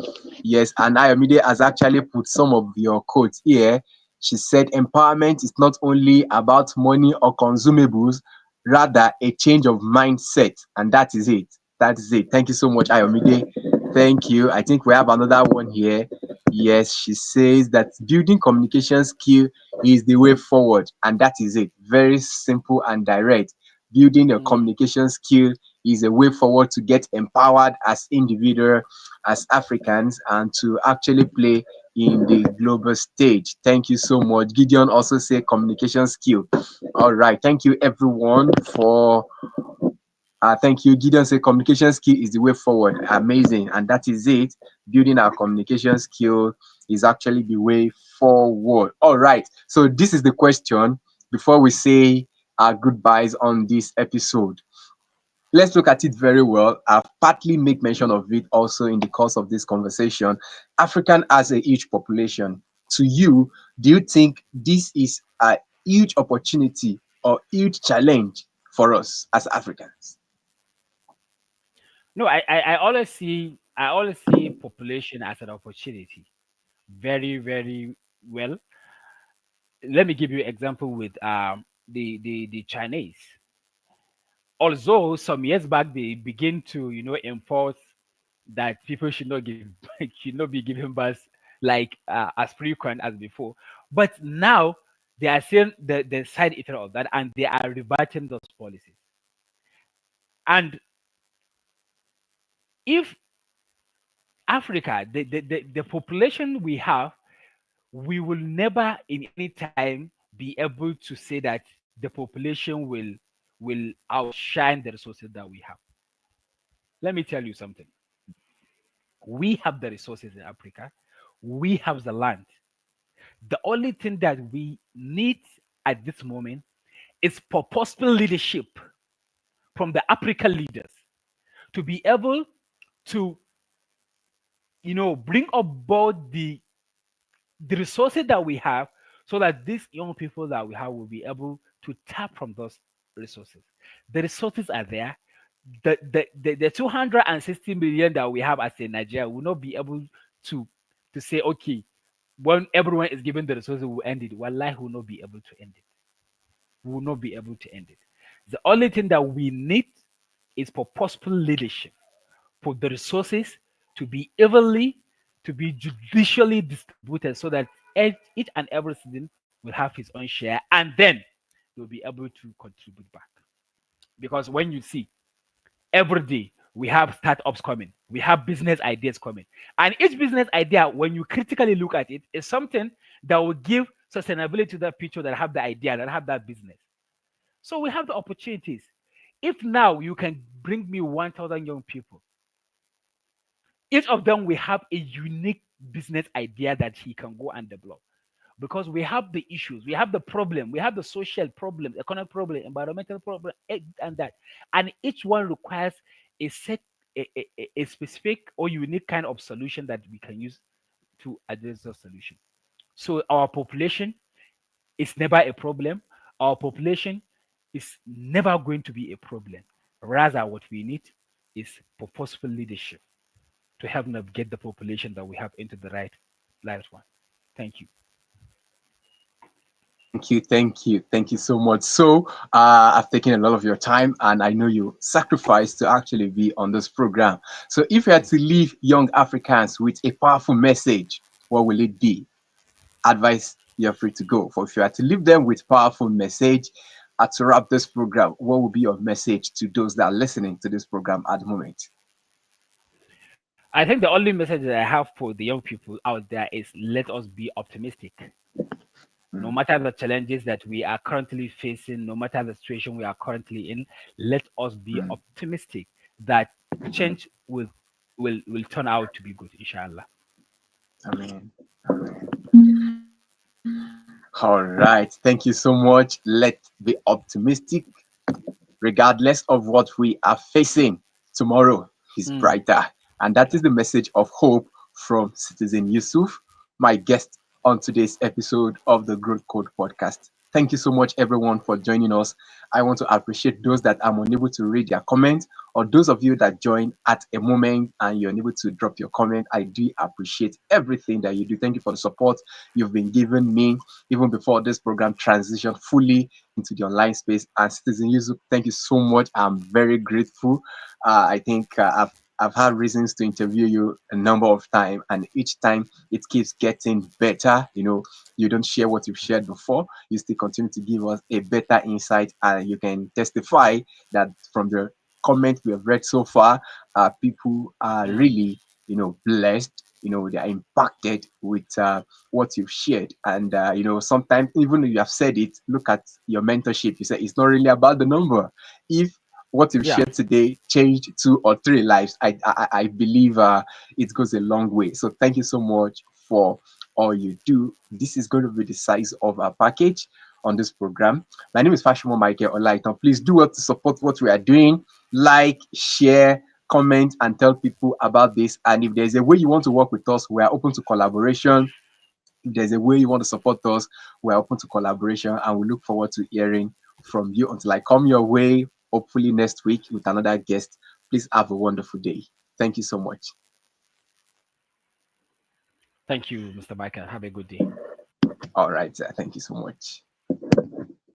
Yes, and Ayomide has actually put some of your quotes here. She said empowerment is not only about money or consumables, rather a change of mindset. And that is it. That is it. Thank you so much, Ayomide. Thank you. I think we have another one here. Yes, she says that building communication skill is the way forward, and that is it. Very simple and direct. Building a Mm. communication skill is a way forward to get empowered as individual, as Africans, and to actually play in the global stage. Thank you so much. Gideon also said communication skill. All right. Thank you everyone for thank you. Gideon said communication skill is the way forward. Amazing. And that is it. Building our communication skill is actually the way forward. All right. So this is the question before we say our goodbyes on this episode. Let's look at it very well. I've partly make mention of it also in the course of this conversation. African has a huge population. To you, do you think this is a huge opportunity or huge challenge for us as Africans? No, I always see population as an opportunity. Very, very well. Let me give you an example with the Chinese. Although some years back they begin to enforce that people should not give should not be given birth like as frequent as before, but now they are seeing the side effect of that and they are reverting those policies. And if Africa, the population we have, we will never in any time be able to say that the population will outshine the resources that we have. Let me tell you something. We have the resources in Africa. We have the land. The only thing that we need at this moment is purposeful leadership from the African leaders to be able to, bring aboard the resources that we have so that these young people that we have will be able to tap from those resources. The resources are there. The 260 million that we have as a Nigeria will not be able to to say, okay, when everyone is given the resources, we'll end it. Wallahi will not be able to end it. We will not be able to end it. The only thing that we need is purposeful leadership for the resources to be evenly, to be judicially distributed so that each and every citizen will have his own share and then they'll be able to contribute back. Because when you see every day we have startups coming, we have business ideas coming, and each business idea, when you critically look at it, is something that will give sustainability to that picture that have the idea, that have that business. So we have the opportunities. If now you can bring me 1,000 young people, each of them will have a unique business idea that he can go and develop. Because we have the issues, we have the problem, we have the social problem, economic problem, environmental problem, and that. And each one requires a set, a specific or unique kind of solution that we can use to address the solution. So our population is never a problem. Our population is never going to be a problem. Rather, what we need is purposeful leadership to help navigate the population that we have into the right one. Thank you. Thank you so much. So, I've taken a lot of your time, and I know you sacrificed to actually be on this program. So, if you had to leave young Africans with a powerful message, what will it be? Advice, you're free to go. For if you had to leave them with powerful message, to wrap this program, what will be your message to those that are listening to this program at the moment? I think the only message that I have for the young people out there is let us be optimistic. No Mm, matter the challenges that we are currently facing, no matter the situation we are currently in, let us be mm, optimistic that change will turn out to be good, inshallah. Amen. All right. Thank you so much. Let's be optimistic regardless of what we are facing. Tomorrow is Mm. brighter. And that is the message of hope from Citizen Yusuf, my guest on today's episode of the Growth Code podcast. Thank you so much, everyone, for joining us. I want to appreciate those that I'm unable to read their comments, or those of you that join at a moment and you're unable to drop your comment. I do appreciate everything that you do. Thank you for the support you've been giving me even before this program transitioned fully into the online space. And Citizen Yusuf, thank you so much. I'm very grateful. I think I've I've had reasons to interview you a number of times, and each time it keeps getting better. You don't share what you've shared before. You still continue to give us a better insight, and you can testify that from the comment we have read so far, people are really, blessed. They are impacted with what you've shared. And, sometimes even if you have said it, look at your mentorship. You say it's not really about the number. If what you've Yeah. shared today changed two or three lives, I believe it goes a long way. So thank you so much for all you do. This is going to be the size of our package on this program. My name is Fasomo Micheal Olaitan. Please do what to support what we are doing. Like, share, comment, and tell people about this. And if there's a way you want to work with us, we are open to collaboration. If there's a way you want to support us, we're open to collaboration, and we look forward to hearing from you until I come your way, hopefully next week with another guest. Please have a wonderful day. Thank you so much. Thank you, Mr. Michael. Have a good day. All right. Thank you so much.